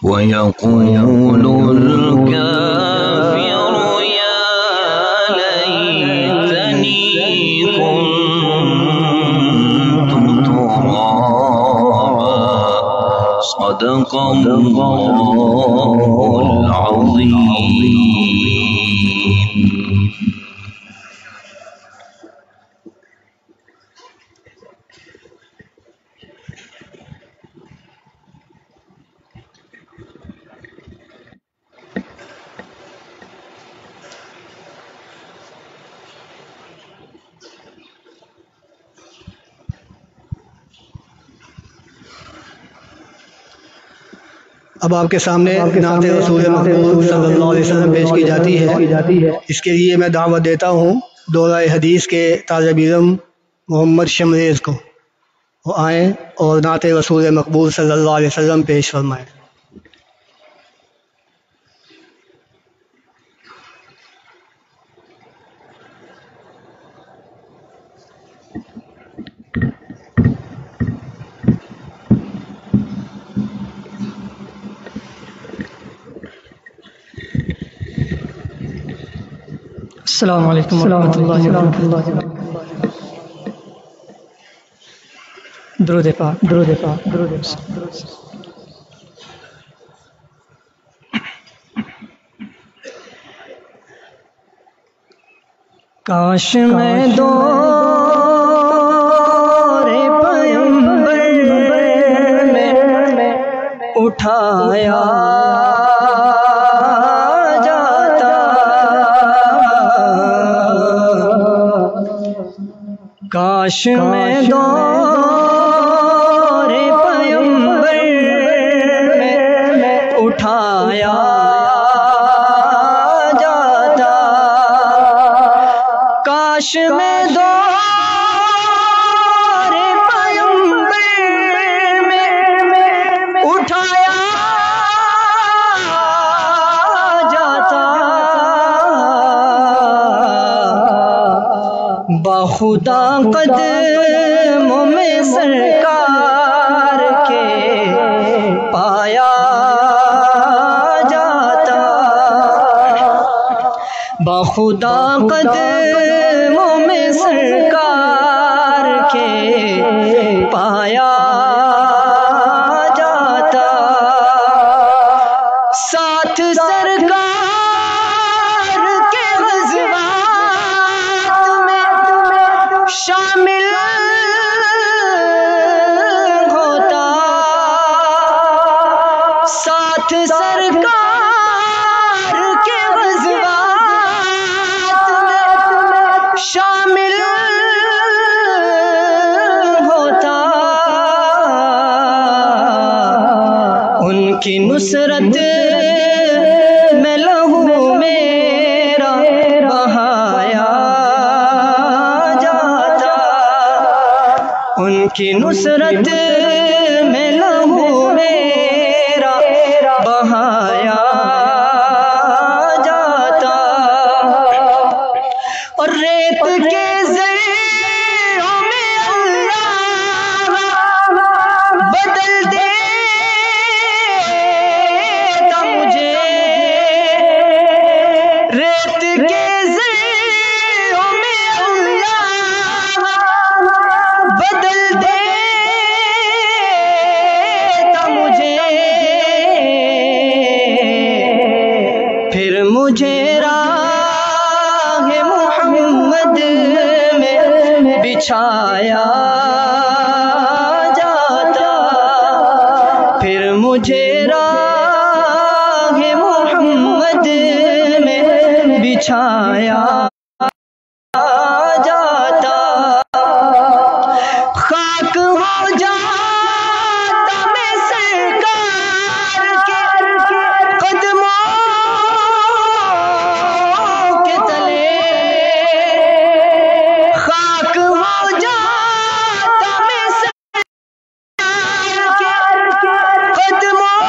ويقول الكافر يا ليتني كنت ترابا صدق الله العظيم. اب آپ کے سامنے نعت رسول مقبول صلی اللہ علیہ وسلم پیش کی جاتی ہے. اس کے لیے میں دعوت دیتا ہوں دورہ حدیث کے طالب علم محمد شمریز کو، وہ آئیں اور نعت رسول مقبول صلی اللہ علیہ وسلم پیش فرمائیں. السلام علیکم ورحمۃ اللہ وبرکاتہ. درود پاک. کاش میں دور پیغمبر میں اٹھایا کاش میں دور پیغمبر میں اٹھایا جاتا، کاش میں دور پیغمبر میں اٹھایا جاتا، باخدا قدموں میں سرکار کے پایا جاتا، باخدا قدموں میں سرکار کے پایا جاتا، ساتھ سرکار کے غزوات میں شامل ہوتا، ساتھ سرکار کے غزوات میں شامل ہوتا، ان کی نصرت میں لہو میرا بہایا جاتا، ان کی نصرت میں لہو میرا بہایا جاتا، اور ریت کے زرعوں میں اللہ بدل دیتا مجھے، ریت کے زرعوں میں اللہ بدل دیتا مجھے، پھر مجھے راہ محمد میں بچھایا جاتا، پھر مجھے راہ محمد میں بچھایا جاتا، خاک ہو جاتا میں سرکار کے قدموں کے تلے، خاک ہو جاتا میں سرکار کے قدموں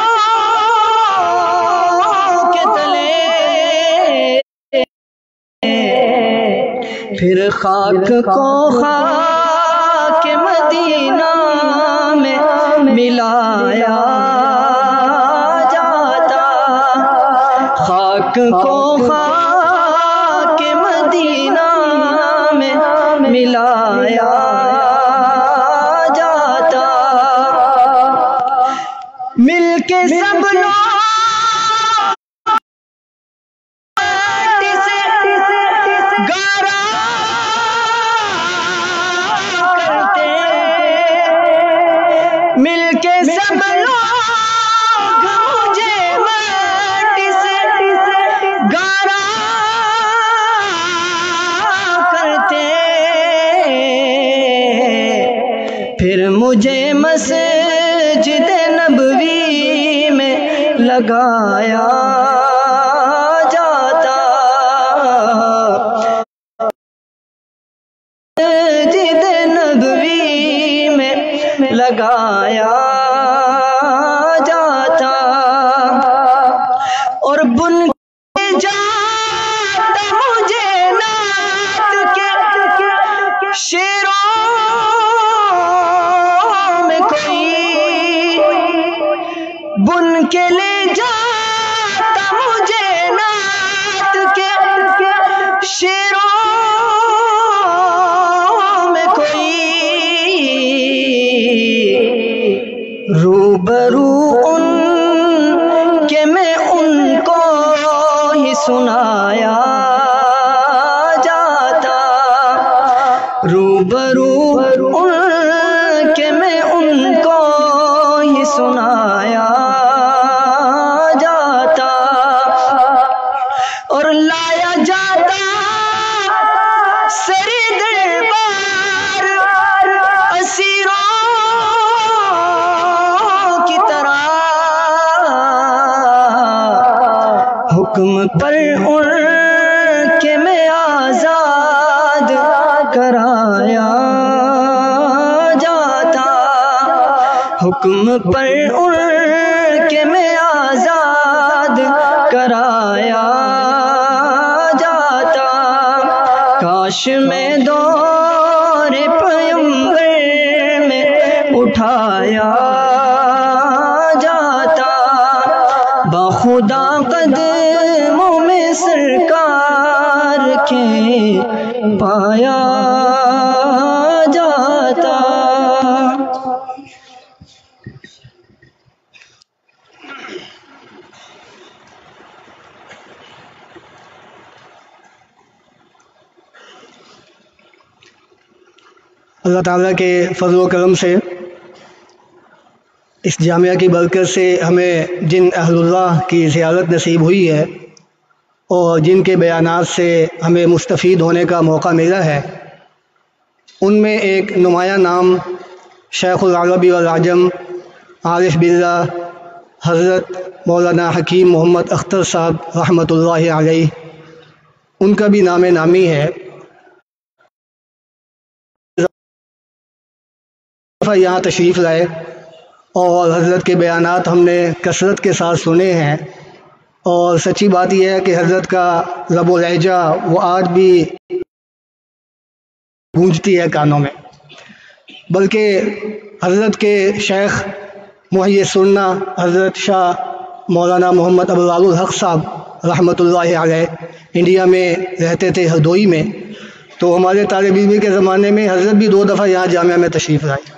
کے تلے، پھر خاک کو خاک مدینہ میں ملایا جاتا، خاک کو خاک مدینہ میں ملایا جاتا، مل کے سب لوگ گارا کرتے، مل کے سب لوگ مجھے مٹی سے گارا کرتے، پھر مجھے مسجد نبوی میں لگایا جاتا، مسجد نبوی میں لگایا جاتا، اور بن کے جاتا مجھے نعت کے شعروں میں کوئی، بن کے لے جاتا مجھے نعت کے شعروں میں کوئی، روبرو ان کہ میں ان کو ہی سنایا جاتا، روبرو ان کہ میں ان کو ہی سنایا جاتا، اور لایا جاتا سر دربار اسیروں کی طرح، حکم پر اڑ کے میں آزاد کرایا جاتا، حکم پر اڑ کے میں آزاد کرایا جاتا، کاش میں دو خدا قدموں میں سرکار کے پایا جاتا. اللہ تعالیٰ کے فضل و کرم سے اس جامعہ کی برکت سے ہمیں جن اہل اللہ کی زیارت نصیب ہوئی ہے اور جن کے بیانات سے ہمیں مستفید ہونے کا موقع ملا ہے، ان میں ایک نمایاں نام شیخ العربی والعجم عارف باللہ حضرت مولانا حکیم محمد اختر صاحب رحمۃ اللہ علیہ، ان کا بھی نام نامی ہے. یہاں تشریف لائے اور حضرت کے بیانات ہم نے کثرت کے ساتھ سنے ہیں، اور سچی بات یہ ہے کہ حضرت کا لب و لہجہ وہ آج بھی گونجتی ہے کانوں میں. بلکہ حضرت کے شیخ محی سنہ حضرت شاہ مولانا محمد ابرار الحق صاحب رحمۃ اللہ علیہ انڈیا میں رہتے تھے، ہردوئی میں. تو ہمارے طالب علم کے زمانے میں حضرت بھی 2 دفعہ یہاں جامعہ میں تشریف لائے.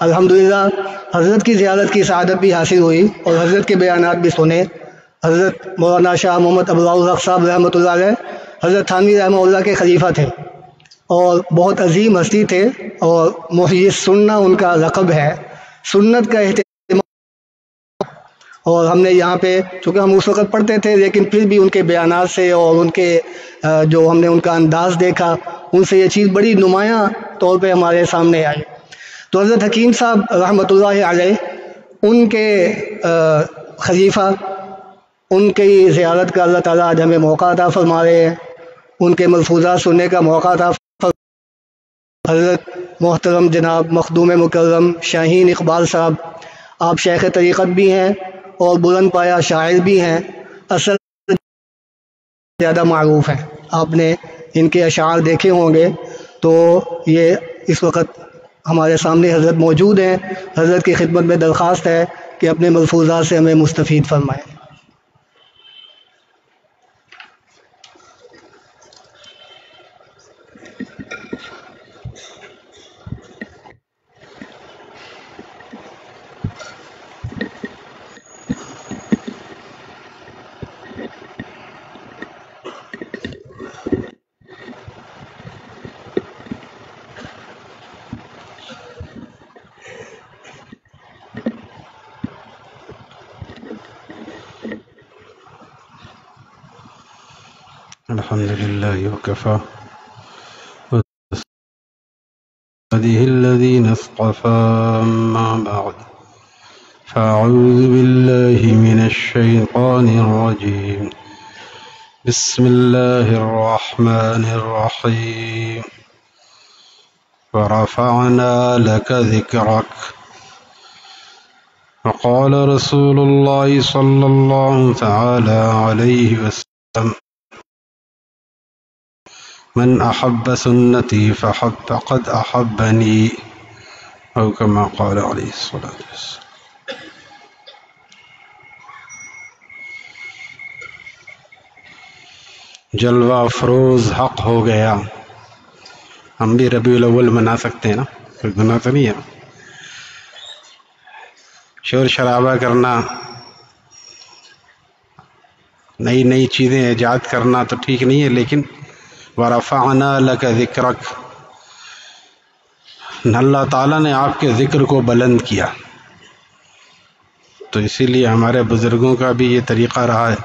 الحمدللہ حضرت کی زیارت کی سعادت بھی حاصل ہوئی اور حضرت کے بیانات بھی سنے. حضرت مولانا شاہ محمد ابرار الحق صاحب رحمۃ اللہ علیہ حضرت تھانوی رحمہ اللہ کے خلیفہ تھے اور بہت عظیم ہستی تھے، اور محی سنہ ان کا لقب ہے. سنت کا اہتمام، اور ہم نے یہاں پہ چونکہ ہم اس وقت پڑھتے تھے لیکن پھر بھی ان کے بیانات سے اور ان کے جو ہم نے ان کا انداز دیکھا، ان سے یہ چیز بڑی نمایاں طور پہ ہمارے سامنے آئی. تو حضرت حکیم صاحب رحمۃ اللہ علیہ ان کے خلیفہ، ان کی زیارت کا اللہ تعالیٰ آج ہمیں موقع عطا فرما رہے ہیں، ان کے ملفوظات سننے کا موقع عطا فرما. حضرت محترم جناب مخدوم مکرم شاہین اقبال صاحب، آپ شیخ طریقت بھی ہیں اور بلند پایا شاعر بھی ہیں، اصل زیادہ معروف ہیں. آپ نے ان کے اشعار دیکھے ہوں گے. تو یہ اس وقت ہمارے سامنے حضرت موجود ہیں. حضرت کی خدمت میں درخواست ہے کہ اپنے ملفوظات سے ہمیں مستفید فرمائیں. الحمد لله وكفى وعباده الذين اصطفى. أما بعد فأعوذ بالله من الشيطان الرجيم. بسم الله الرحمن الرحيم. ورفعنا لك ذكرك. وقال رسول الله صلى الله تعالى عليه وسلم: من أحب سنتي فقد أحبني، أو كما قال عليه الصلاة والسلام. جلوہ افروز حق ہو گیا. ہم بھی ربیع الاول منا سکتے ہیں نا، کوئی گناہ تو نہیں ہے. شور شرابہ کرنا، نئی نئی چیزیں ایجاد کرنا تو ٹھیک نہیں ہے، لیکن وَرَفَعْنَا لَكَ ذِكْرَكَ، اللہ تعالیٰ نے آپ کے ذکر کو بلند کیا. تو اسی لیے ہمارے بزرگوں کا بھی یہ طریقہ رہا ہے.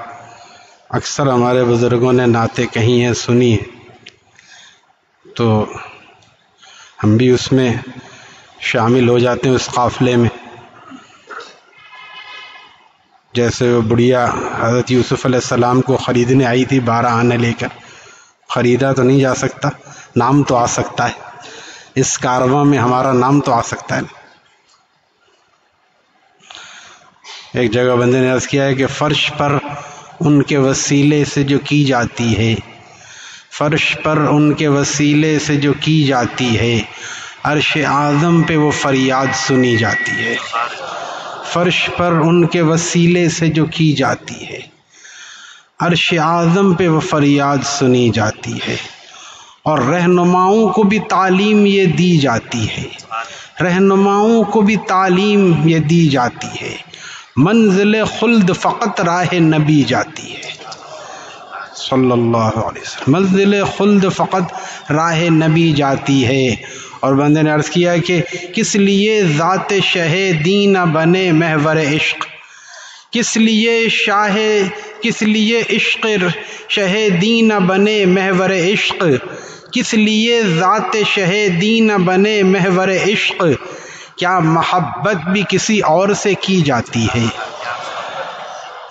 اکثر ہمارے بزرگوں نے نعتیں کہی ہیں، سنی ہیں، تو ہم بھی اس میں شامل ہو جاتے ہیں، اس قافلے میں. جیسے وہ بڑھیا حضرت یوسف علیہ السلام کو خریدنے آئی تھی 12 آنے لے کر. خریدا تو نہیں جا سکتا، نام تو آ سکتا ہے. اس کارواں میں ہمارا نام تو آ سکتا ہے. ایک جگہ بندے نے عرض کیا ہے کہ فرش پر ان کے وسیلے سے جو کی جاتی ہے، فرش پر ان کے وسیلے سے جو کی جاتی ہے، عرش اعظم پہ وہ فریاد سنی جاتی ہے. فرش پر ان کے وسیلے سے جو کی جاتی ہے، عرش اعظم پہ وہ فریاد سنی جاتی ہے، اور رہنماؤں کو بھی تعلیم یہ دی جاتی ہے، رہنماؤں کو بھی تعلیم یہ دی جاتی ہے، منزل خلد فقط راہ نبی جاتی ہے صلی اللہ علیہ وسلم، منزل خلد فقط راہ نبی جاتی ہے۔ اور بندے نے عرض کیا کہ کس لیے ذات شہ دین بنے محور عشق، کس لیے عشق شہ دین بنے محور عشق، کس لیے ذات شہ دین بنے محور عشق، کیا محبت بھی کسی اور سے کی جاتی ہے،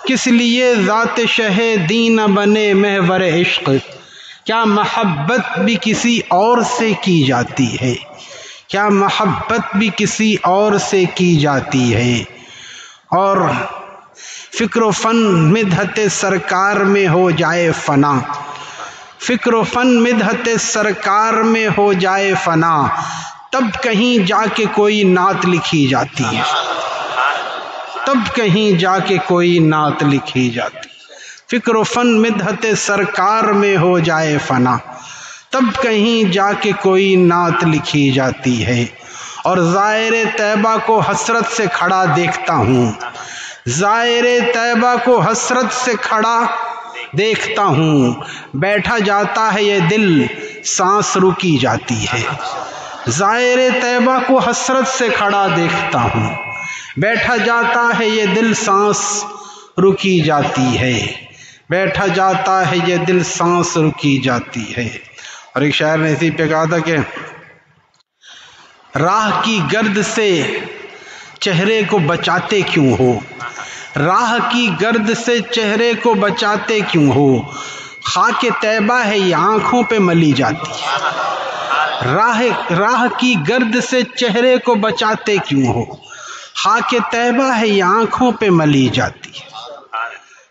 کس لیے ذات شہ دین بنے محور عشق، کیا محبت بھی کسی اور سے کی جاتی ہے، کیا محبت بھی کسی اور سے کی جاتی ہے۔ اور فکر و فن مدحت سرکار میں ہو جائے فنا، فکر و فن مدحت سرکار میں ہو جائے فنا، تب کہیں جا کے کوئی نعت لکھی جاتی ہے، تب کہیں جا کے کوئی نعت لکھی جاتی، فکر و فن مدحت سرکار میں ہو جائے فنا، تب کہیں جا کے کوئی نعت لکھی جاتی ہے۔ اور زائر طیبہ کو حسرت سے کھڑا دیکھتا ہوں، زائر طیبہ کو حسرت سے کھڑا دیکھتا ہوں، بیٹھا جاتا ہے یہ دل سانس رکی جاتی ہے، زائر طیبہ کو حسرت سے کھڑا دیکھتا ہوں، بیٹھا جاتا ہے یہ دل سانس رکی جاتی ہے، بیٹھا جاتا ہے یہ دل سانس رکی جاتی ہے۔ اور ایک شاعر نے اسی پہ کہا تھا کہ راہ کی گرد سے چہرے کو بچاتے کیوں ہو، راہ کی گرد سے چہرے کو بچاتے کیوں ہو، خاک طیبہ ہے یہ آنکھوں پہ ملی جاتی ہے، راہ کی گرد سے چہرے کو بچاتے کیوں ہو، خاک طیبہ ہے یہ آنکھوں پہ ملی جاتی ہے۔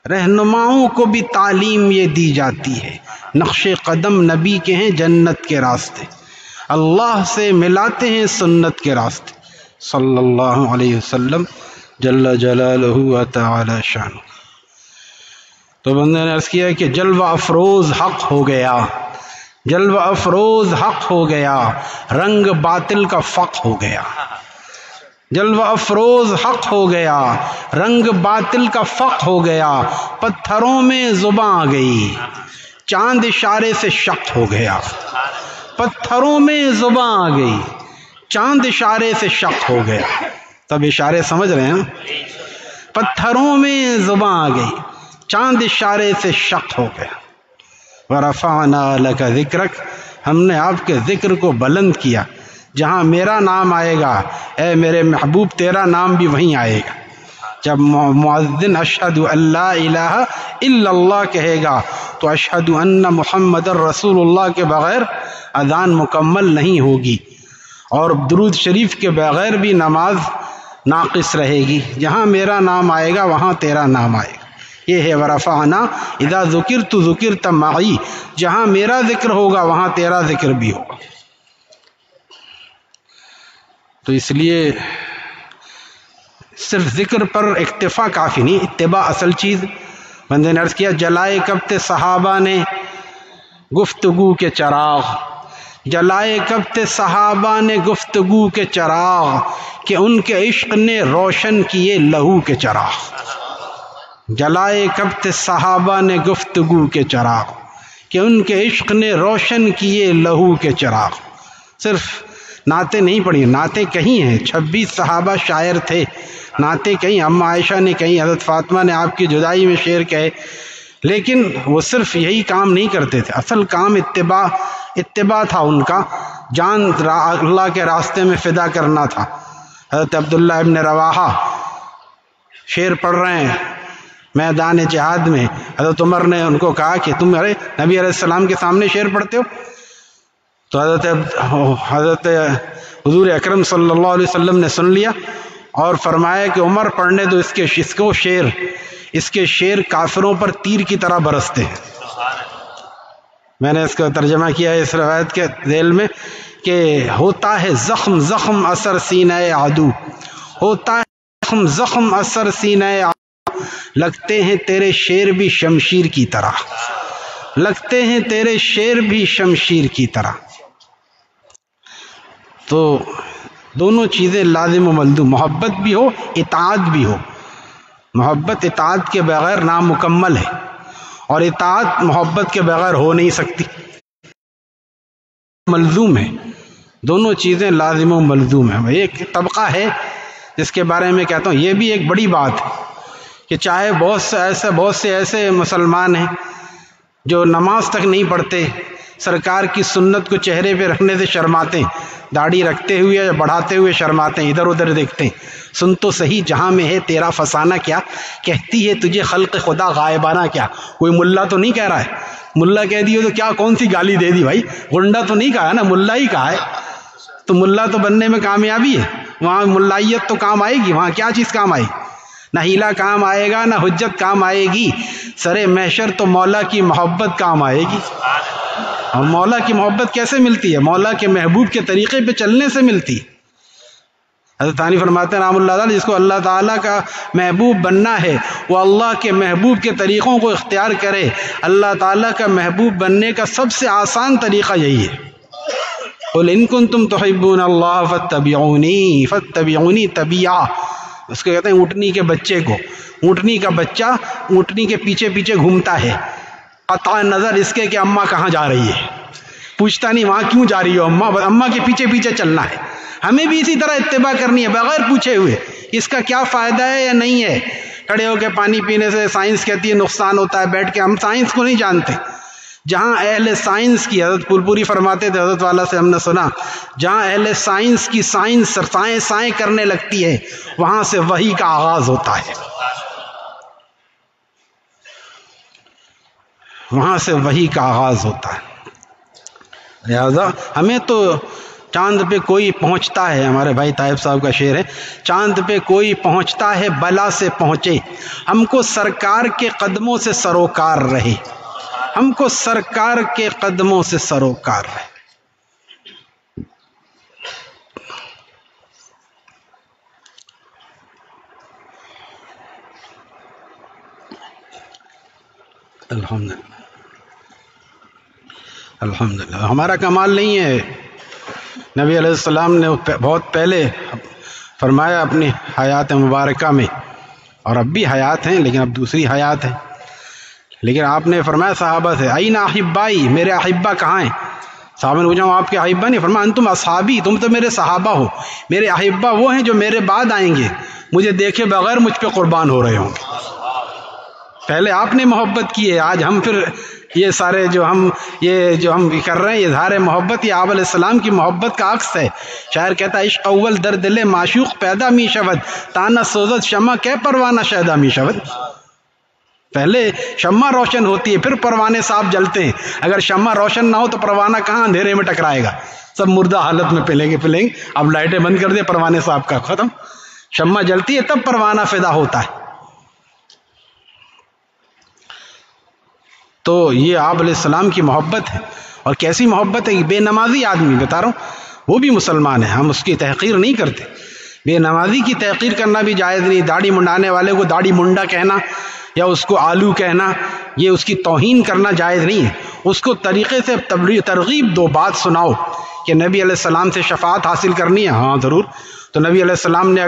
رہنماؤں کو بھی تعلیم یہ دی جاتی ہے، نقش قدم نبی کے ہیں جنت کے راستے، اللہ سے ملاتے ہیں سنت کے راستے صلی اللہ علیہ وسلم جل جلالہ و تعالی شانہ۔ تو بندے نے عرض کیا کہ جلوہ افروز حق ہو گیا، جلوہ افروز حق ہو گیا، رنگ باطل کا فق ہو گیا، جلوہ افروز حق ہو گیا، رنگ باطل کا فق ہو گیا، پتھروں میں زباں آ گئی، چاند اشارے سے شق ہو گیا، پتھروں میں زباں آ گئی، چاند اشارے سے شق ہو گیا۔ تب اشارے سمجھ رہے ہیں، پتھروں میں زباں آ گئی، چاند اشارے سے شق ہو گیا۔ وَرَفَعْنَا لَكَ ذِكْرَكَ، ہم نے آپ کے ذکر کو بلند کیا، جہاں میرا نام آئے گا اے میرے محبوب تیرا نام بھی وہیں آئے گا۔ جب مؤذن اشہد ان لا الہ الا اللہ کہے گا تو اشہد ان محمد رسول اللہ کے بغیر اذان مکمل نہیں ہوگی، اور درود شریف کے بغیر بھی نماز ناقص رہے گی۔ جہاں میرا نام آئے گا وہاں تیرا نام آئے گا، یہ ہے ورفعنا اذا ذکرت ذکرت معی، جہاں میرا ذکر ہوگا وہاں تیرا ذکر بھی ہوگا۔ تو اس لیے صرف ذکر پر اکتفا کافی نہیں، اتباع اصل چیز۔ بندے نے عرض کیا جلائے کب تھے صحابہ نے گفتگو کے چراغ، جلائے کب تھے صحابہ نے گفتگو کے چراغ، کہ ان کے عشق نے روشن کیے لہو کے چراغ، جلائے کب تھے صحابہ نے گفتگو کے چراغ، کہ ان کے عشق نے روشن کیے لہو کے چراغ۔ صرف نعتیں نہیں پڑھی، نعتیں کہیں ہیں، 26 صحابہ شاعر تھے، نعتیں کہیں، اما عائشہ نے کہیں، حضرت فاطمہ نے آپ کی جدائی میں شعر کہے، لیکن وہ صرف یہی کام نہیں کرتے تھے، اصل کام اتباع تھا ان کا، جان اللہ کے راستے میں فدا کرنا تھا۔ حضرت عبداللہ ابن رواحہ شعر پڑھ رہے ہیں میدان جہاد میں، حضرت عمر نے ان کو کہا کہ تم نبی علیہ السلام کے سامنے شعر پڑھتے ہو؟ تو حضرت حضور اکرم صلی اللہ علیہ وسلم نے سن لیا اور فرمایا کہ عمر پڑھنے دو اس کے شعر کافروں پر تیر کی طرح برستے ہیں۔ میں نے اس کا ترجمہ کیا ہے اس روایت کے ذیل میں کہ ہوتا ہے زخم زخم اثر سینہ عدو، ہوتا ہے زخم اثر سینہ لگتے ہیں تیرے شیر بھی شمشیر کی طرح، لگتے ہیں تیرے شیر بھی شمشیر کی طرح۔ تو دونوں چیزیں لازم و ملزوم، محبت بھی ہو اطاعت بھی ہو۔ محبت اطاعت کے بغیر نامکمل ہے، اور اطاعت محبت کے بغیر ہو نہیں سکتی، ملزوم ہے۔ دونوں چیزیں لازم و ملزوم ہیں۔ ایک طبقہ ہے جس کے بارے میں کہتا ہوں، یہ بھی ایک بڑی بات ہے کہ چاہے بہت سے ایسے مسلمان ہیں جو نماز تک نہیں پڑھتے، سرکار کی سنت کو چہرے پہ رکھنے سے شرماتے ہیں، داڑھی رکھتے ہوئے یا بڑھاتے ہوئے شرماتے ہیں، ادھر ادھر دیکھتے ہیں۔ سن تو صحیح جہاں میں ہے تیرا فسانہ کیا، کہتی ہے تجھے خلق خدا غائبانہ کیا۔ کوئی ملا تو نہیں کہہ رہا ہے، ملا کہہ دی ہو تو کیا کون سی گالی دے دی بھائی، گنڈا تو نہیں کہا نا، ملا ہی کہا ہے۔ تو ملا تو بننے میں کامیابی ہے، وہاں ملائیت تو کام آئے گی، وہاں کیا چیز کام آئے گی؟ نہ ہیلا کام آئے گا، نہ حجت کام آئے گی، سرے محشر تو مولا کی محبت کام آئے گی۔ اور مولا کی محبت کیسے ملتی ہے؟ مولا کے محبوب کے طریقے پہ چلنے سے ملتی ہے۔ حضرت ثانی فرماتے ہیں رحمۃ اللہ تعالی، جس کو اللہ تعالیٰ کا محبوب بننا ہے وہ اللہ کے محبوب کے طریقوں کو اختیار کرے۔ اللہ تعالیٰ کا محبوب بننے کا سب سے آسان طریقہ یہی ہے، قل ان کنتم تحبون اللہ فاتبعونی، فاتبعونی طبیعہ، اس کو کہتے ہیں اونٹنی کے بچے کو۔ اونٹنی کا بچہ اونٹنی کے پیچھے پیچھے گھومتا ہے، قطع نظر اس کے کہ اماں کہاں جا رہی ہے، پوچھتا نہیں وہاں کیوں جا رہی ہو اماں، بس اماں کے پیچھے پیچھے چلنا ہے۔ ہمیں بھی اسی طرح اتباع کرنی ہے بغیر پوچھے ہوئے اس کا کیا فائدہ ہے یا نہیں ہے۔ کھڑے ہو کے پانی پینے سے سائنس کہتی ہے نقصان ہوتا ہے، بیٹھ کے ہم سائنس کو نہیں جانتے۔ جہاں اہل سائنس کی، حضرت پھول پوری فرماتے تھے حضرت والا سے ہم نے سنا، جہاں اہل سائنس کی سائنس سائیں کرنے لگتی ہے وہاں سے وحی کا آغاز ہوتا ہے، وہاں سے وحی کا آغاز ہوتا ہے۔ لہذا ہمیں تو چاند پہ کوئی پہنچتا ہے، ہمارے بھائی طائب صاحب کا شعر ہے، چاند پہ کوئی پہنچتا ہے بلا سے پہنچے، ہم کو سرکار کے قدموں سے سروکار رہے، ہم کو سرکار کے قدموں سے سروکار رہے۔ الحمدللہ الحمدللہ۔ ہمارا کمال نہیں ہے، نبی علیہ السلام نے بہت پہلے فرمایا اپنی حیات مبارکہ میں، اور اب بھی حیات ہیں لیکن اب دوسری حیات ہے، لیکن آپ نے فرمایا صحابہ سے، این احبائی، میرے احبہ کہاں ہیں؟ صحابہ نے پوچھا آپ کے احبہ نہیں؟ فرمایا انتم اصحابی، تم تو میرے صحابہ ہو، میرے احبہ وہ ہیں جو میرے بعد آئیں گے، مجھے دیکھے بغیر مجھ پہ قربان ہو رہے ہوں گے۔ پہلے آپ نے محبت کی ہے، آج ہم پھر یہ سارے جو ہم کر رہے ہیں اظہار محبت، یہ آپ علیہ السلام کی محبت کا عکس ہے۔ شاعر کہتا ہے عشق اول در دل معشوق پیدا می شود، تانا سوزد شمع کے پروانہ شیدا می شود۔ پہلے شمع روشن ہوتی ہے پھر پروانے صاحب جلتے ہیں، اگر شمع روشن نہ ہو تو پروانہ کہاں اندھیرے میں ٹکرائے گا، سب مردہ حالت میں پلیں گے۔ اب لائٹیں بند کر دیں، پروانے صاحب کا ختم، شمع جلتی ہے تب پروانہ فدا ہوتا ہے۔ تو یہ آپ علیہ السلام کی محبت ہے، اور کیسی محبت ہے؟ بے نمازی آدمی بتا رہا ہوں وہ بھی مسلمان ہے، ہم اس کی تحقیر نہیں کرتے، بے نمازی کی تحقیر کرنا بھی جائز نہیں، داڑھی منڈانے والے کو داڑھی منڈا کہنا یا اس کو آلو کہنا، یہ اس کی توہین کرنا جائز نہیں ہے۔ اس کو طریقے سے ترغیب دو، بات سناؤ کہ نبی علیہ السلام سے شفاعت حاصل کرنی ہے، ہاں ضرور۔ تو نبی علیہ السلام نے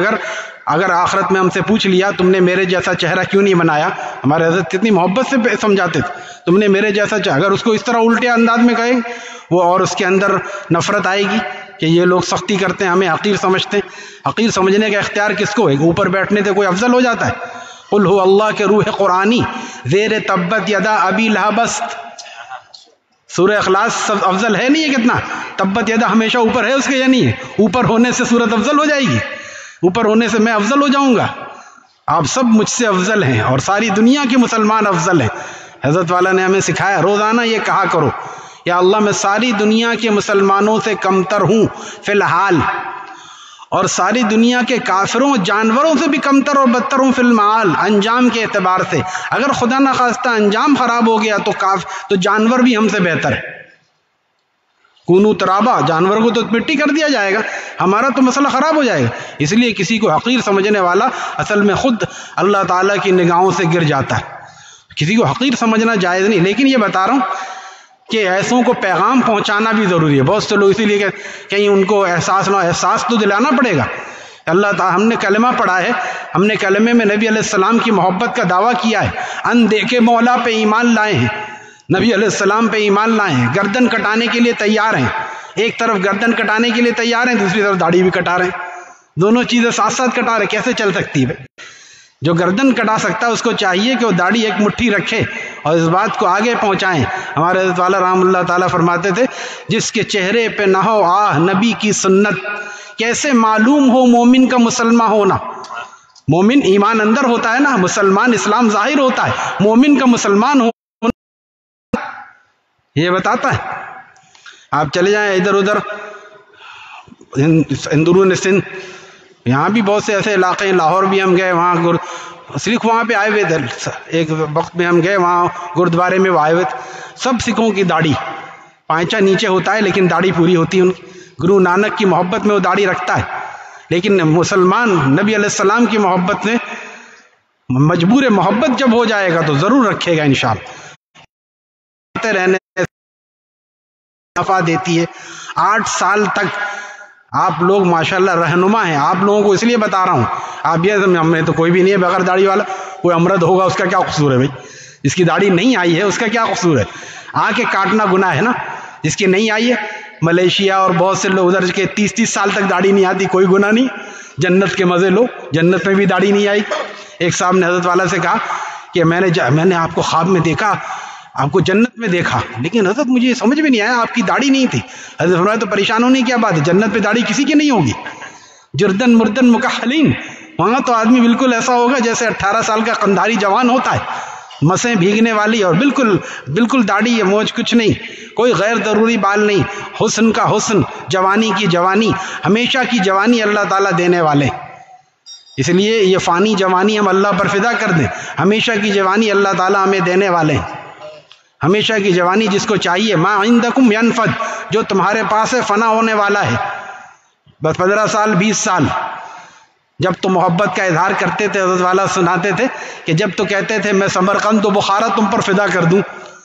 اگر آخرت میں ہم سے پوچھ لیا تم نے میرے جیسا چہرہ کیوں نہیں بنایا، ہمارے حضرت کتنی محبت سے سمجھاتے تھے، تم نے میرے جیسا چہرہ، اگر اس کو اس طرح الٹے انداز میں کہیں وہ اور اس کے اندر نفرت آئے گی کہ یہ لوگ سختی کرتے ہیں، ہمیں حقیر سمجھتے ہیں۔ حقیر سمجھنے کا اختیار کس کو ہے؟ اوپر بیٹھنے سے کوئی افضل ہو جاتا ہے؟ قل ہو اللہ کے روح قرآنی زیر تبت یدا ابی لہب است، سورہ اخلاص سب افضل ہے نہیں ہے کتنا؟ تبت یدا ہمیشہ اوپر ہے اس کے یا نہیں ہے؟ اوپر ہونے سے سورت افضل ہو جائے گی؟ اوپر ہونے سے میں افضل ہو جاؤں گا؟ آپ سب مجھ سے افضل ہیں، اور ساری دنیا کے مسلمان افضل ہیں۔ حضرت والا نے ہمیں سکھایا روزانہ یہ کہا کرو، یا اللہ میں ساری دنیا کے مسلمانوں سے کمتر ہوں فی الحال، اور ساری دنیا کے کافروں جانوروں سے بھی کمتر اور بدتر ہوں فی المعال، انجام کے اعتبار سے۔ اگر خدا نخواستہ انجام خراب ہو گیا تو جانور بھی ہم سے بہتر ہے۔ کونو ترابا، جانور کو تو مٹی کر دیا جائے گا، ہمارا تو مسئلہ خراب ہو جائے گا. اس لیے کسی کو حقیر سمجھنے والا اصل میں خود اللہ تعالیٰ کی نگاہوں سے گر جاتا ہے. کسی کو حقیر سمجھنا جائز نہیں. لیکن یہ بتا رہا ہوں کہ ایسوں کو پیغام پہنچانا بھی ضروری ہے. بہت سے لوگ اسی لیے کہ کہیں ان کو احساس نہ ہو، احساس تو دلانا پڑے گا. اللہ تعالیٰ، ہم نے کلمہ پڑھا ہے، ہم نے کلمے میں نبی علیہ السلام کی محبت کا دعویٰ کیا ہے، ان دیکھے مولا پہ ایمان لائے ہیں، نبی علیہ السلام پہ ایمان لائے ہیں، گردن کٹانے کے لیے تیار ہیں. ایک طرف گردن کٹانے کے لیے تیار ہیں، دوسری طرف داڑھی بھی کٹا رہے ہیں. دونوں چیزیں ساتھ ساتھ کٹا رہے، کیسے چل سکتی ہے؟ جو گردن کٹا سکتا ہے اس کو چاہیے کہ وہ داڑھی ایک مٹھی رکھے اور اس بات کو آگے پہنچائیں. ہمارے حضرت والا رحم اللہ تعالیٰ فرماتے تھے، جس کے چہرے پہ نہ ہو آہ نبی کی سنت، کیسے معلوم ہو مومن کا مسلمان ہونا. مومن ایمان اندر ہوتا ہے نا، مسلمان اسلام ظاہر ہوتا ہے، مومن کا مسلمان ہونا یہ بتاتا ہے. آپ چلے جائیں ادھر ادھر اندرون سندھ، یہاں بھی بہت سے ایسے علاقے ہیں، لاہور بھی ہم گئے، وہاں سکھ وہاں پہ آئے ہوئے تھے. ایک وقت میں ہم گئے وہاں گرودوارے میں وہ آئے ہوئے تھے. سب سکھوں کی داڑھی، پائچہ نیچے ہوتا ہے لیکن داڑھی پوری ہوتی ہے ان کی. گرو نانک کی محبت میں وہ داڑھی رکھتا ہے. لیکن مسلمان نبی علیہ السلام کی محبت میں مجبور محبت جب ہو جائے گا تو ضرور رکھے گا انشاءاللہ. رہنے نفع دیتی ہے. 8 سال تک آپ لوگ ماشاءاللہ رہنما ہیں. آپ لوگوں کو اس لیے بتا رہا ہوں، آپ یہ ہم میں تو کوئی بھی نہیں ہے بغیر داڑھی والا. کوئی امرد ہوگا اس کا کیا قصور ہے بھائی؟ جس کی داڑھی نہیں آئی ہے اس کا کیا قصور ہے؟ آ کے کاٹنا گناہ ہے نا. جس کی نہیں آئی ہے، ملیشیا اور بہت سے لوگ ادھر کے 30 سال تک داڑھی نہیں آتی، کوئی گناہ نہیں. جنت کے مزے لو، جنت میں بھی داڑھی نہیں آئی. ایک صاحب نے حضرت والا سے کہا کہ میں نے آپ کو خواب میں دیکھا، آپ کو جنت میں دیکھا، لیکن حضرت مجھے سمجھ میں نہیں آیا آپ کی داڑھی نہیں تھی. حضرت فرمایا تو پریشان ہونے کی کیا بات ہے، جنت پہ داڑھی کسی کی نہیں ہوگی. جردن مردن مکحلین، وہاں تو آدمی بالکل ایسا ہوگا جیسے 18 سال کا قندھاری جوان ہوتا ہے، مسیں بھیگنے والی اور بالکل داڑھی ہے، موج کچھ نہیں، کوئی غیر ضروری بال نہیں. حسن کا حسن، جوانی کی جوانی، ہمیشہ کی جوانی اللہ تعالیٰ دینے والے. اس لیے یہ فانی جوانی ہم اللہ پر فدا کر دیں. ہمیشہ کی جوانی اللہ تعالیٰ ہمیں دینے والے ہیں. ہمیشہ کی جوانی جس کو چاہیے. ما عندکم ینفد، جو تمہارے پاس ہے فنا ہونے والا ہے. بس 15 سال 20 سال جب تو محبت کا اظہار کرتے تھے، حضرت والا سناتے تھے کہ جب تو کہتے تھے میں سمرقند و بخارا تم پر فدا کر دوں،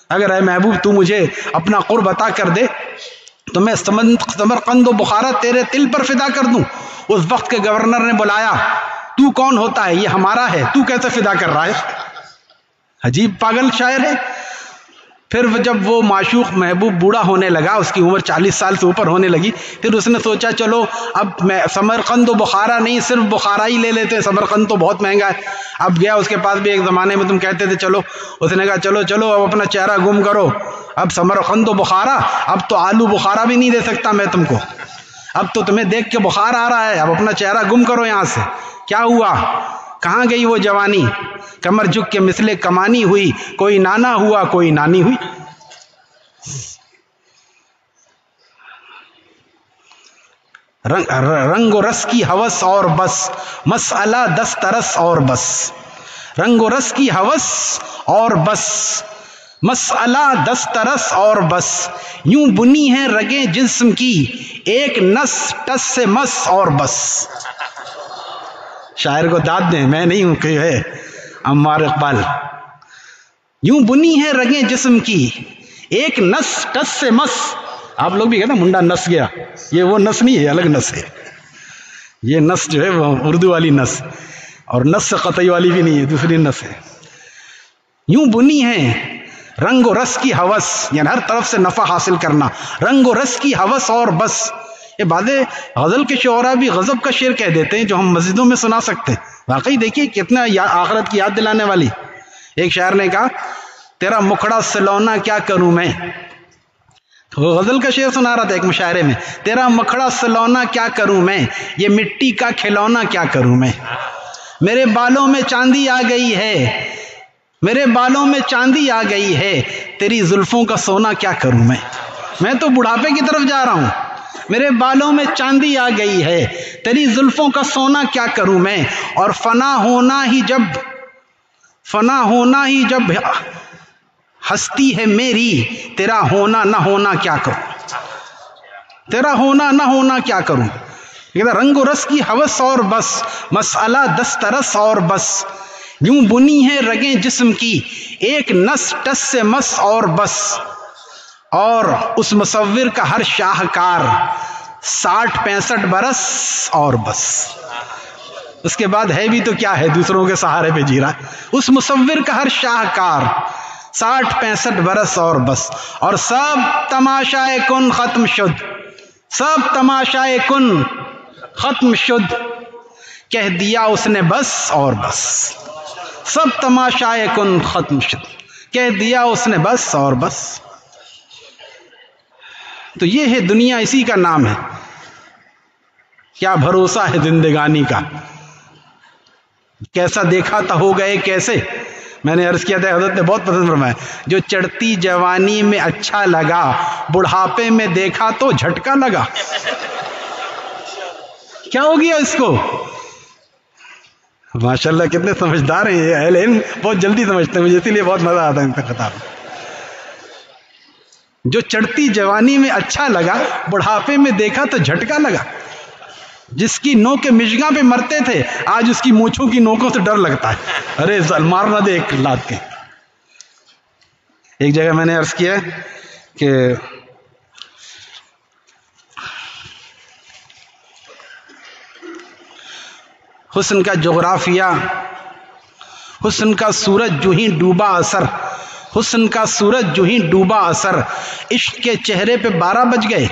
اگر اے محبوب تو مجھے اپنا قرب عطا کر دے تو میں سمرقند و بخارا تیرے دل پر فدا کر دوں. اس وقت کے گورنر نے بلایا، تو کون ہوتا ہے؟ یہ ہمارا ہے، تو کیسے فدا کر رہا ہے؟ عجیب پاگل شاعر ہے. پھر جب وہ معشوق محبوب بوڑھا ہونے لگا، اس کی عمر 40 سال سے اوپر ہونے لگی، پھر اس نے سوچا چلو اب میں سمرقند و بخارا نہیں، صرف بخارا ہی لے لیتے، سمرقند تو بہت مہنگا ہے. اب گیا اس کے پاس بھی، ایک زمانے میں تم کہتے تھے چلو، اس نے کہا چلو اب اپنا چہرہ گم کرو، اب سمرقند و بخارا، اب تو آلو بخارا بھی نہیں دے سکتا میں تم کو، اب تو تمہیں دیکھ کے بخار آ رہا ہے، اب اپنا چہرہ گم کرو یہاں سے. کیا ہوا؟ کہاں گئی وہ جوانی؟ کمر جھک کے مثلے کمانی ہوئی، کوئی نانا ہوا کوئی نانی ہوئی. رنگ و رس کی ہوس اور بس، مسئلہ دسترس اور بس. رنگ و رس کی ہوس اور بس، مسئلہ دسترس اور بس. یوں بنی ہے رگیں جسم کی، ایک نس ٹس سے مس اور بس. شاعر کو داد دیں، میں نہیں ہوں کہ ہے عمار اقبال. یوں بنی ہے رگیں جسم کی، ایک نس ٹس سے مس. آپ لوگ بھی کہتے ہیں منڈا نس گیا، یہ وہ نس نہیں ہے، الگ نس ہے. یہ نس جو ہے وہ اردو والی نس، اور نس سے قطعی والی بھی نہیں ہے، دوسری نس ہے. یوں بنی ہے رنگ و رس کی ہوس، یعنی ہر طرف سے نفع حاصل کرنا، رنگ و رس کی ہوس اور بس. یہ باتیں غزل کے شعراء بھی غضب کا شعر کہہ دیتے ہیں جو ہم مسجدوں میں سنا سکتے ہیں. واقعی دیکھیے کتنا آخرت کی یاد دلانے والی. ایک شاعر نے کہا تیرا مکھڑا سلونا کیا کروں میں، وہ غزل کا شعر سنا رہا تھا ایک مشاعرے میں. تیرا مکھڑا سلونا کیا کروں میں، یہ مٹی کا کھلونا کیا کروں میں. میرے بالوں میں چاندی آ گئی ہے، میرے بالوں میں چاندی آ گئی ہے، تیری زلفوں کا سونا کیا کروں میں تو بڑھاپے کی طرف جا رہا ہوں. میرے بالوں میں چاندی آ گئی ہے، تیری زلفوں کا سونا کیا کروں میں. اور فنا ہونا ہی جب ہستی ہے میری، تیرا ہونا نہ ہونا کیا کروں. تیرا ہونا نہ ہونا کیا کروں. کہتا رنگ و رس کی ہوس اور بس، مسئلہ دسترس اور بس، یوں بنی ہے رگیں جسم کی ایک نس ٹس سے مس اور بس. اور اس مصور کا ہر شاہکار 60-65 برس اور بس. اس کے بعد ہے بھی تو کیا ہے، دوسروں کے سہارے پہ جی رہا. اس مصور کا ہر شاہکار 60-65 برس اور بس. اور سب تماشائے کن ختم شد، سب تماشائے کن ختم شد، کہہ دیا اس نے بس اور بس. سب تماشائے کن ختم شد، کہہ دیا اس نے بس اور بس. تو یہ ہے دنیا، اسی کا نام ہے. کیا بھروسہ ہے زندگانی کا، کیسا دیکھا تھا ہو گئے کیسے. میں نے عرض کیا تھا، حضرت نے بہت پسند فرمایا، جو چڑھتی جوانی میں اچھا لگا بڑھاپے میں دیکھا تو جھٹکا لگا. کیا ہو گیا اس کو؟ ماشاءاللہ کتنے سمجھدار ہیں یہ اہل علم، بہت جلدی سمجھتے ہیں، مجھے اسی لیے بہت مزہ آتا ہے ان کا خطاب. جو چڑھتی جوانی میں اچھا لگا بڑھاپے میں دیکھا تو جھٹکا لگا. جس کی نوک مشگاں پہ مرتے تھے آج اس کی مونچھوں کی نوکوں سے ڈر لگتا ہے. ارے مار نہ دے ایک لات کے. ایک جگہ میں نے عرض کیا کہ حسن کا جغرافیہ، حسن کا سورج جو ہی ڈوبا اثر، حسن کا سورج جو ہی ڈوبا اثر، عشق کے چہرے پہ 12 بج گئے.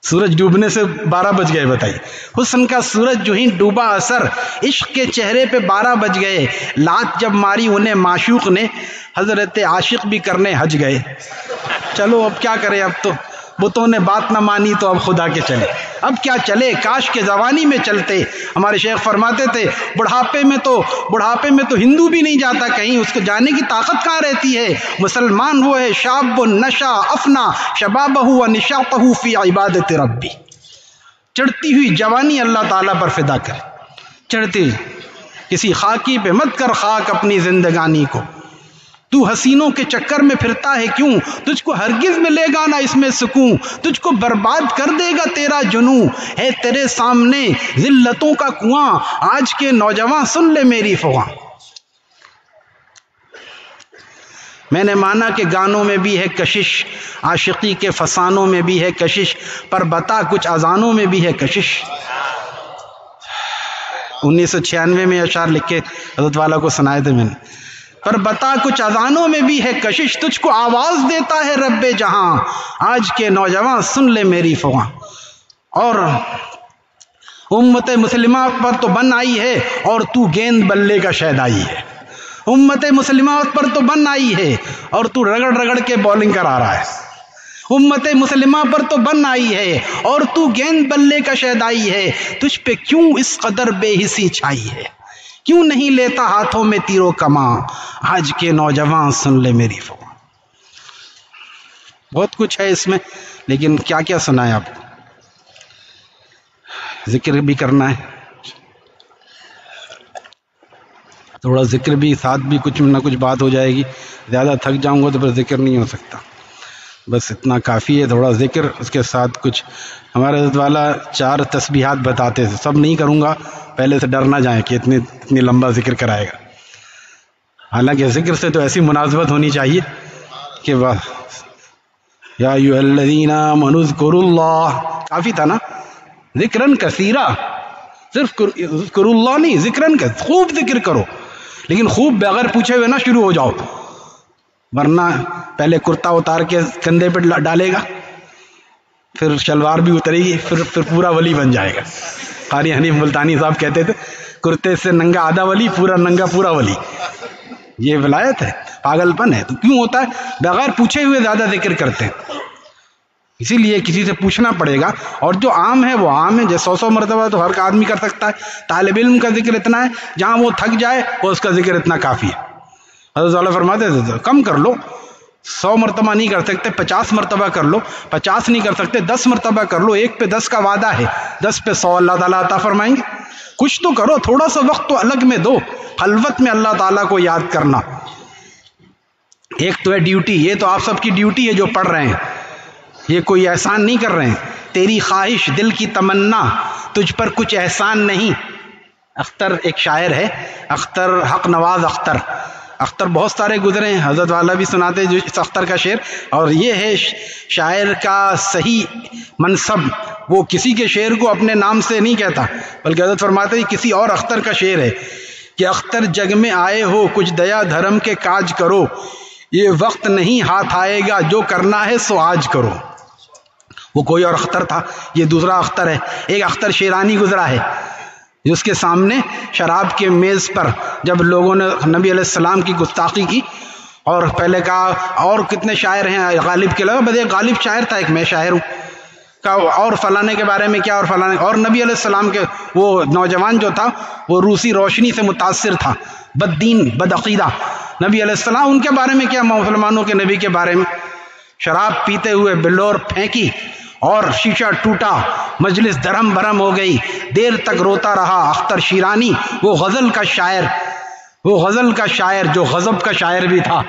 سورج ڈوبنے سے 12 بج گئے بتائیے. حسن کا سورج جو ہی ڈوبا اثر، عشق کے چہرے پہ 12 بج گئے. لات جب ماری انہیں معشوق نے، حضرت عاشق بھی کرنے حج گئے. چلو اب کیا کریں، اب تو بتوں نے بات نہ مانی تو اب خدا کے چلے. اب کیا چلے، کاش کے جوانی میں چلتے. ہمارے شیخ فرماتے تھے بڑھاپے میں تو ہندو بھی نہیں جاتا کہیں، اس کو جانے کی طاقت کہاں رہتی ہے. مسلمان وہ ہے شاب نشا افنا شبابہ و نشاطہ فی عبادت ربی. چڑھتی ہوئی جوانی اللہ تعالیٰ پر فدا کر. چڑھتی کسی خاکی پہ مت کر خاک اپنی زندگانی کو. تو حسینوں کے چکر میں پھرتا ہے کیوں، تجھ کو ہرگز ملے گا نہ اس میں سکون. تجھ کو برباد کر دے گا تیرا جنوں، ہے تیرے سامنے ذلتوں کا کنواں. آج کے نوجوان سن لے میری فغاں. میں نے مانا کہ گانوں میں بھی ہے کشش، عاشقی کے فسانوں میں بھی ہے کشش، پر بتا کچھ اذانوں میں بھی ہے کشش. 1996 میں اشعار لکھ کے حضرت والا کو سنائے تھے میں نے. پر بتا کچھ اذانوں میں بھی ہے کشش، تجھ کو آواز دیتا ہے رب جہاں. آج کے نوجوان سن لے میری فغاں. اور امت مسلمہ پر تو بن آئی ہے اور تو گیند بلے کا شہدائی ہے. امت مسلمہ پر تو بن آئی ہے اور تو رگڑ رگڑ کے بولنگ کرا رہا ہے. امت مسلمہ پر تو بن آئی ہے اور تو گیند بلے کا شہدائی ہے. تجھ پہ کیوں اس قدر بے حسی چھائی ہے، کیوں نہیں لیتا ہاتھوں میں تیرو کماں. آج کے نوجوان سن لے میری فغاں. بہت کچھ ہے اس میں، لیکن کیا کیا سنائے آپ کو. ذکر بھی کرنا ہے، تھوڑا ذکر بھی ساتھ بھی کچھ نہ کچھ بات ہو جائے گی. زیادہ تھک جاؤں گا تو پھر ذکر نہیں ہو سکتا. بس اتنا کافی ہے، تھوڑا ذکر اس کے ساتھ کچھ. ہمارے حضرت والا 4 تسبیحات بتاتے تھے، سب نہیں کروں گا، پہلے سے ڈر نہ جائیں کہ اتنی لمبا ذکر کرائے گا. حالانکہ ذکر سے تو ایسی مناسبت ہونی چاہیے کہ واہ یا ایھا الذین آمنوا اذکروا اللہ، کافی تھا نا. ذکرن کثیرا، صرف اذکروا اللہ نہیں، ذکرن خوب ذکر کرو، لیکن خوب بغیر پوچھے ہوئے نہ شروع ہو جاؤ، ورنہ پہلے کرتا اتار کے کندھے پہ ڈالے گا، پھر شلوار بھی اترے گی، پھر پورا ولی بن جائے گا. قاری حنیف ملتانی صاحب کہتے تھے کرتے سے ننگا آدھا ولی، پورا ننگا پورا ولی. یہ ولایت ہے، پاگل پن ہے. تو کیوں ہوتا ہے؟ بغیر پوچھے ہوئے زیادہ ذکر کرتے ہیں. اسی لیے کسی سے پوچھنا پڑے گا. اور جو عام ہے وہ عام ہے، جیسے 100 مرتبہ تو ہر آدمی کر سکتا ہے. طالب علم کا ذکر اتنا ہے، جہاں وہ تھک جائے وہ اس کا ذکر اتنا کافی ہے. حضرت والا فرماتے تھے کم کر لو، 100 مرتبہ نہیں کر سکتے 50 مرتبہ کر لو، 50 نہیں کر سکتے 10 مرتبہ کر لو. 1 پہ 10 کا وعدہ ہے، 10 پہ 100 اللہ تعالیٰ عطا فرمائیں گے. کچھ تو کرو، تھوڑا سا وقت تو الگ میں دو، خلوت میں اللہ تعالیٰ کو یاد کرنا. ایک تو ہے ڈیوٹی، یہ تو آپ سب کی ڈیوٹی ہے جو پڑھ رہے ہیں، یہ کوئی احسان نہیں کر رہے ہیں. تیری خواہش دل کی تمنا تجھ پر کچھ احسان نہیں. اختر ایک شاعر ہے، اختر حق نواز اختر. اختر بہت سارے گزرے ہیں، حضرت والا بھی سناتے جو اس اختر کا شعر، اور یہ ہے شاعر کا صحیح منصب. وہ کسی کے شعر کو اپنے نام سے نہیں کہتا، بلکہ حضرت فرماتے ہیں کسی اور اختر کا شعر ہے کہ اختر جگ میں آئے ہو کچھ دیا دھرم کے کاج کرو، یہ وقت نہیں ہاتھ آئے گا جو کرنا ہے سو آج کرو. وہ کوئی اور اختر تھا، یہ دوسرا اختر ہے. ایک اختر شیرانی گزرا ہے جس کے سامنے شراب کے میز پر جب لوگوں نے نبی علیہ السلام کی گستاخی کی، اور پہلے کہا اور کتنے شاعر ہیں غالب کے علاوہ، بس ایک غالب شاعر تھا، ایک میں شاعر ہوں، کہا اور فلانے کے بارے میں کیا، اور فلانے، اور نبی علیہ السلام کے وہ نوجوان جو تھا وہ روسی روشنی سے متاثر تھا، بد دین بد عقیدہ. نبی علیہ السلام ان کے بارے میں کیا، مسلمانوں کے نبی کے بارے میں. شراب پیتے ہوئے بلور پھینکی اور شیشہ ٹوٹا، مجلس درہم برہم ہو گئی. دیر تک روتا رہا اختر شیرانی، وہ غزل کا شاعر، وہ غزل کا شاعر جو غضب کا شاعر بھی تھا.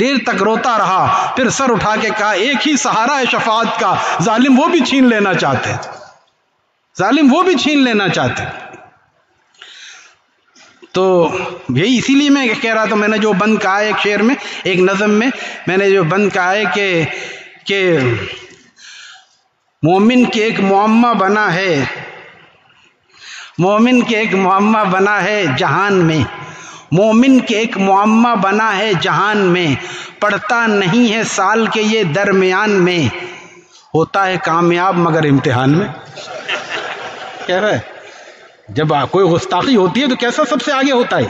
دیر تک روتا رہا، پھر سر اٹھا کے کہا ایک ہی سہارا ہے شفاعت کا، ظالم وہ بھی چھین لینا چاہتے، ظالم وہ بھی چھین لینا چاہتے. تو یہی اسی لیے میں کہہ رہا تھا، میں نے جو بند کہا ہے ایک شعر میں، ایک نظم میں میں نے جو بند کہا ہے کہ مومن کے ایک معمہ بنا ہے، مومن کے ایک معمہ بنا ہے جہان میں، مومن کے ایک معمہ بنا ہے جہان میں، پڑھتا نہیں ہے سال کے یہ درمیان میں، ہوتا ہے کامیاب مگر امتحان میں. کہہ رہا ہے جب کوئی گستاخی ہوتی ہے تو کیسا سب سے آگے ہوتا ہے.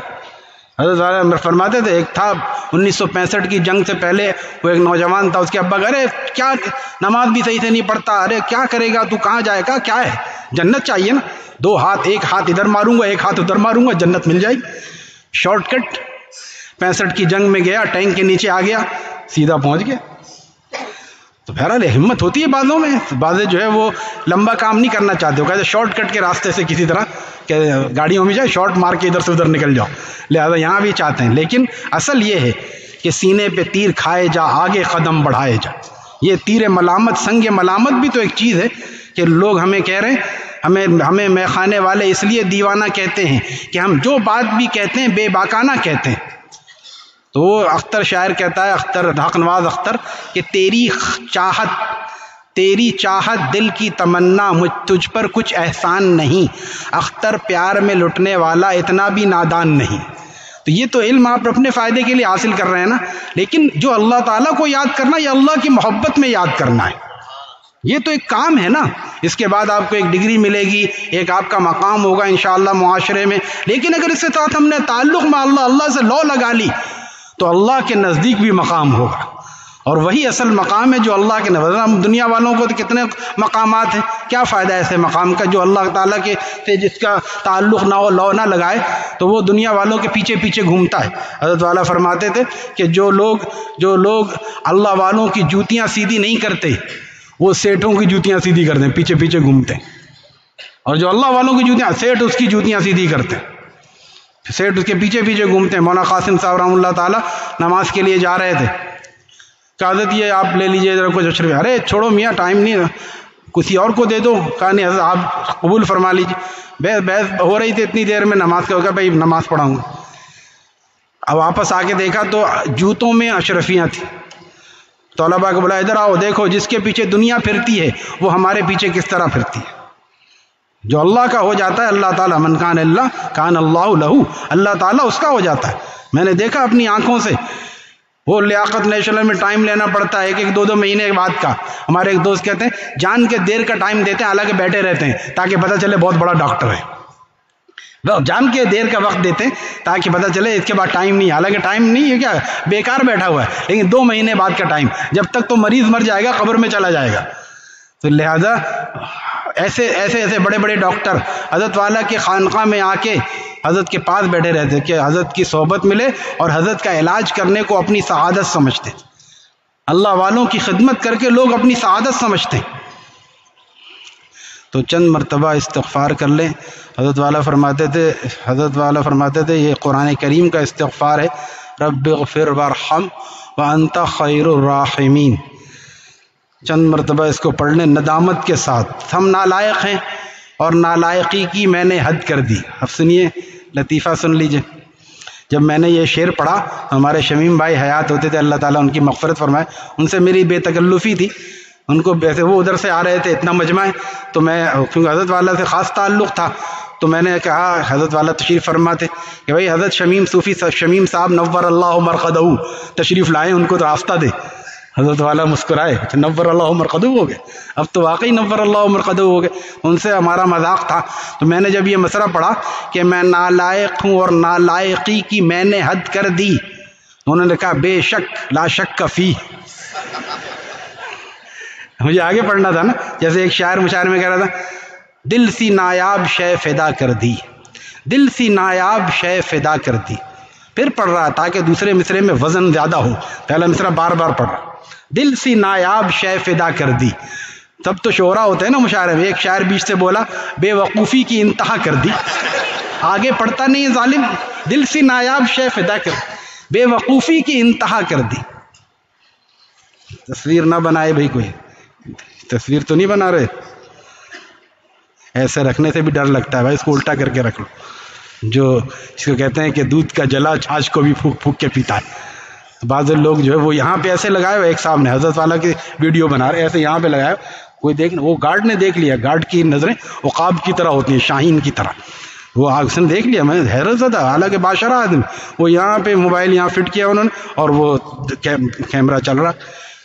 حضرت والا فرماتے تھے ایک تھا 1965 کی جنگ سے پہلے، وہ ایک نوجوان تھا، اس کے ابا ارے کیا نماز بھی صحیح سے نہیں پڑھتا، ارے کیا کرے گا تو، کہاں جائے گا، کیا ہے جنت چاہیے نا، دو ہاتھ، ایک ہاتھ ادھر ماروں گا ایک ہاتھ ادھر ماروں گا، جنت مل جائے گی. شارٹ کٹ 65 کی جنگ میں گیا، ٹینک کے نیچے آ گیا، سیدھا پہنچ گیا. تو بہرحال ہمت ہوتی ہے بعضوں میں، بعض جو ہے وہ لمبا کام نہیں کرنا چاہتے، وہ کہتے شارٹ کٹ کے راستے سے کسی طرح کہ گاڑیوں میں جائے شارٹ مار کے ادھر سے ادھر نکل جاؤ، لہذا یہاں بھی چاہتے ہیں. لیکن اصل یہ ہے کہ سینے پہ تیر کھائے جا، آگے قدم بڑھائے جا. یہ تیر ملامت، سنگ ملامت بھی تو ایک چیز ہے کہ لوگ ہمیں کہہ رہے ہیں، ہمیں میخانے والے اس لیے دیوانہ کہتے ہیں کہ ہم جو بات بھی کہتے ہیں بے باکانہ کہتے ہیں. تو وہ اختر شاعر کہتا ہے، اختر حق نواز اختر، کہ تیری چاہت دل کی تمنا، تجھ پر کچھ احسان نہیں، اختر پیار میں لٹنے والا اتنا بھی نادان نہیں. تو یہ تو علم آپ اپنے فائدے کے لیے حاصل کر رہے ہیں نا، لیکن جو اللہ تعالیٰ کو یاد کرنا، یہ اللہ کی محبت میں یاد کرنا ہے، یہ تو ایک کام ہے نا. اس کے بعد آپ کو ایک ڈگری ملے گی، ایک آپ کا مقام ہوگا انشاءاللہ معاشرے میں، لیکن اگر اس کے ساتھ ہم نے تعلق میں اللہ سے لو لگا لی تو اللہ کے نزدیک بھی مقام ہوگا، اور وہی اصل مقام ہے جو اللہ کے نزدیک. ہم دنیا والوں کو تو کتنے مقامات ہیں، کیا فائدہ ایسے مقام کا جو اللہ تعالیٰ کے سے جس کا تعلق نہ ہو، لو نہ لگائے، تو وہ دنیا والوں کے پیچھے پیچھے گھومتا ہے. حضرت والا فرماتے تھے کہ جو لوگ اللہ والوں کی جوتیاں سیدھی نہیں کرتے، وہ سیٹھوں کی جوتیاں سیدھی کرتے ہیں، پیچھے پیچھے گھومتے ہیں. اور جو اللہ والوں کی جوتیاں، سیٹھ اس کی جوتیاں سیدھی کرتے ہیں، سیٹھ اس کے پیچھے پیچھے گھومتے ہیں. مولانا قاسم صاحب رحمۃ اللہ تعالیٰ نماز کے لیے جا رہے تھے، کہا حضرت یہ آپ لے لیجئے ذرا کچھ اشرف. ارے چھوڑو میاں، ٹائم نہیں، کسی اور کو دے دو. کہا نہیں حضرت آپ قبول فرما لیجیے. بحث ہو رہی تھی اتنی دیر میں نماز کا، بھائی نماز پڑھاؤں گا. اب واپس آ کے دیکھا تو جوتوں میں اشرفیاں تھیں. طلباء کو بولا ادھر آؤ، دیکھو جس کے پیچھے دنیا پھرتی ہے وہ ہمارے پیچھے کس طرح پھرتی ہے. جو اللہ کا ہو جاتا ہے، اللہ تعالیٰ من کان اللہ کان اللہ لہو، اللہ تعالیٰ اس کا ہو جاتا ہے. میں نے دیکھا اپنی آنکھوں سے، وہ لیاقت نیشنل میں ٹائم لینا پڑتا ہے، ایک 2 مہینے بعد کا. ہمارے ایک دوست کہتے ہیں جان کے دیر کا ٹائم دیتے ہیں، حالانکہ بیٹھے رہتے ہیں تاکہ پتہ چلے بہت بڑا ڈاکٹر ہے. جان کے دیر کا وقت دیتے ہیں تاکہ پتہ چلے اس کے بعد ٹائم نہیں، حالانکہ ٹائم نہیں ہے، کیا بیکار بیٹھا ہوا ہے، لیکن 2 مہینے بعد کا ٹائم، جب تک تو مریض مر جائے گا قبر میں چلا جائے گا. تو لہذا ایسے بڑے بڑے ڈاکٹر حضرت والا کے خانقاہ میں آ کے حضرت کے پاس بیٹھے رہتے کہ حضرت کی صحبت ملے اور حضرت کا علاج کرنے کو اپنی سعادت سمجھتے. اللہ والوں کی خدمت کر کے لوگ اپنی سعادت سمجھتے. تو چند مرتبہ استغفار کر لیں. حضرت والا فرماتے تھے یہ قرآن کریم کا استغفار ہے، رب اغفر وارحم وانت خیر الراحمین. چند مرتبہ اس کو پڑھ لیں ندامت کے ساتھ. ہم نالائق ہیں اور نالائقی کی میں نے حد کر دی. اب سنیے لطیفہ سن لیجئے. جب میں نے یہ شعر پڑھا ہمارے شمیم بھائی حیات ہوتے تھے، اللہ تعالیٰ ان کی مغفرت فرمائے، ان سے میری بے تکلفی تھی. ان کو ویسے وہ ادھر سے آ رہے تھے، اتنا مجمع ہے، تو میں کیونکہ حضرت والا سے خاص تعلق تھا تو میں نے کہا حضرت والا تشریف فرما تھے کہ بھائی حضرت شمیم صوفی شمیم صاحب نور اللہ مرقدہ تشریف لائے، ان کو راستہ دے. حضرت والا مسکرائے، نور اللہ مرقدہ ہو گئے. اب تو واقعی نور اللہ مرقدہ ہو گئے. ان سے ہمارا مذاق تھا. تو میں نے جب یہ مسئلہ پڑھا کہ میں نالائق ہوں اور نالائقی کی میں نے حد کر دی، انہوں نے کہا بے شک لا شک فی. مجھے آگے پڑھنا تھا نا، جیسے ایک شاعر مشاعرے میں کہہ رہا تھا دل سی نایاب شے فدا کر دی، دل سی نایاب شے فدا کر دی. پھر پڑھ رہا تاکہ دوسرے مصرے میں وزن زیادہ ہو، پہلا مصرع بار بار پڑھ رہا دل سی نایاب شے فدا کر دی. تب تو شعرا ہوتے ہیں نا مشاعرے میں. ایک شاعر بیچ سے بولا بے وقوفی کی انتہا کر دی. آگے پڑھتا نہیں ظالم، دل سی نایاب شے فدا کر بے وقوفی کی انتہا کر دی. تصویر نہ بنائے بھائی، کوئی تصویر تو نہیں بنا رہے؟ ایسے رکھنے سے بھی ڈر لگتا ہے بھائی، اس کو الٹا کر کے رکھ لو. جو جس کو کہتے ہیں کہ دودھ کا جلا چھاچھ کو بھی پھونک پھونک کے پیتا ہے. بعض لوگ جو ہے وہ یہاں پہ ایسے لگائے ہوئے، ایک صاحب نے حضرت والا کی ویڈیو بنا رہے ایسے یہاں پہ لگایا، کوئی دیکھ وہ گارڈ نے دیکھ لیا. گارڈ کی نظریں عقاب کی طرح ہوتی ہیں، شاہین کی طرح. وہ آگ نے دیکھ لیا، میں حیرت زدہ، حالانکہ باشرہ آدمی. وہ یہاں پہ موبائل یہاں فٹ کیا انہوں نے اور وہ کیمرہ چل رہا.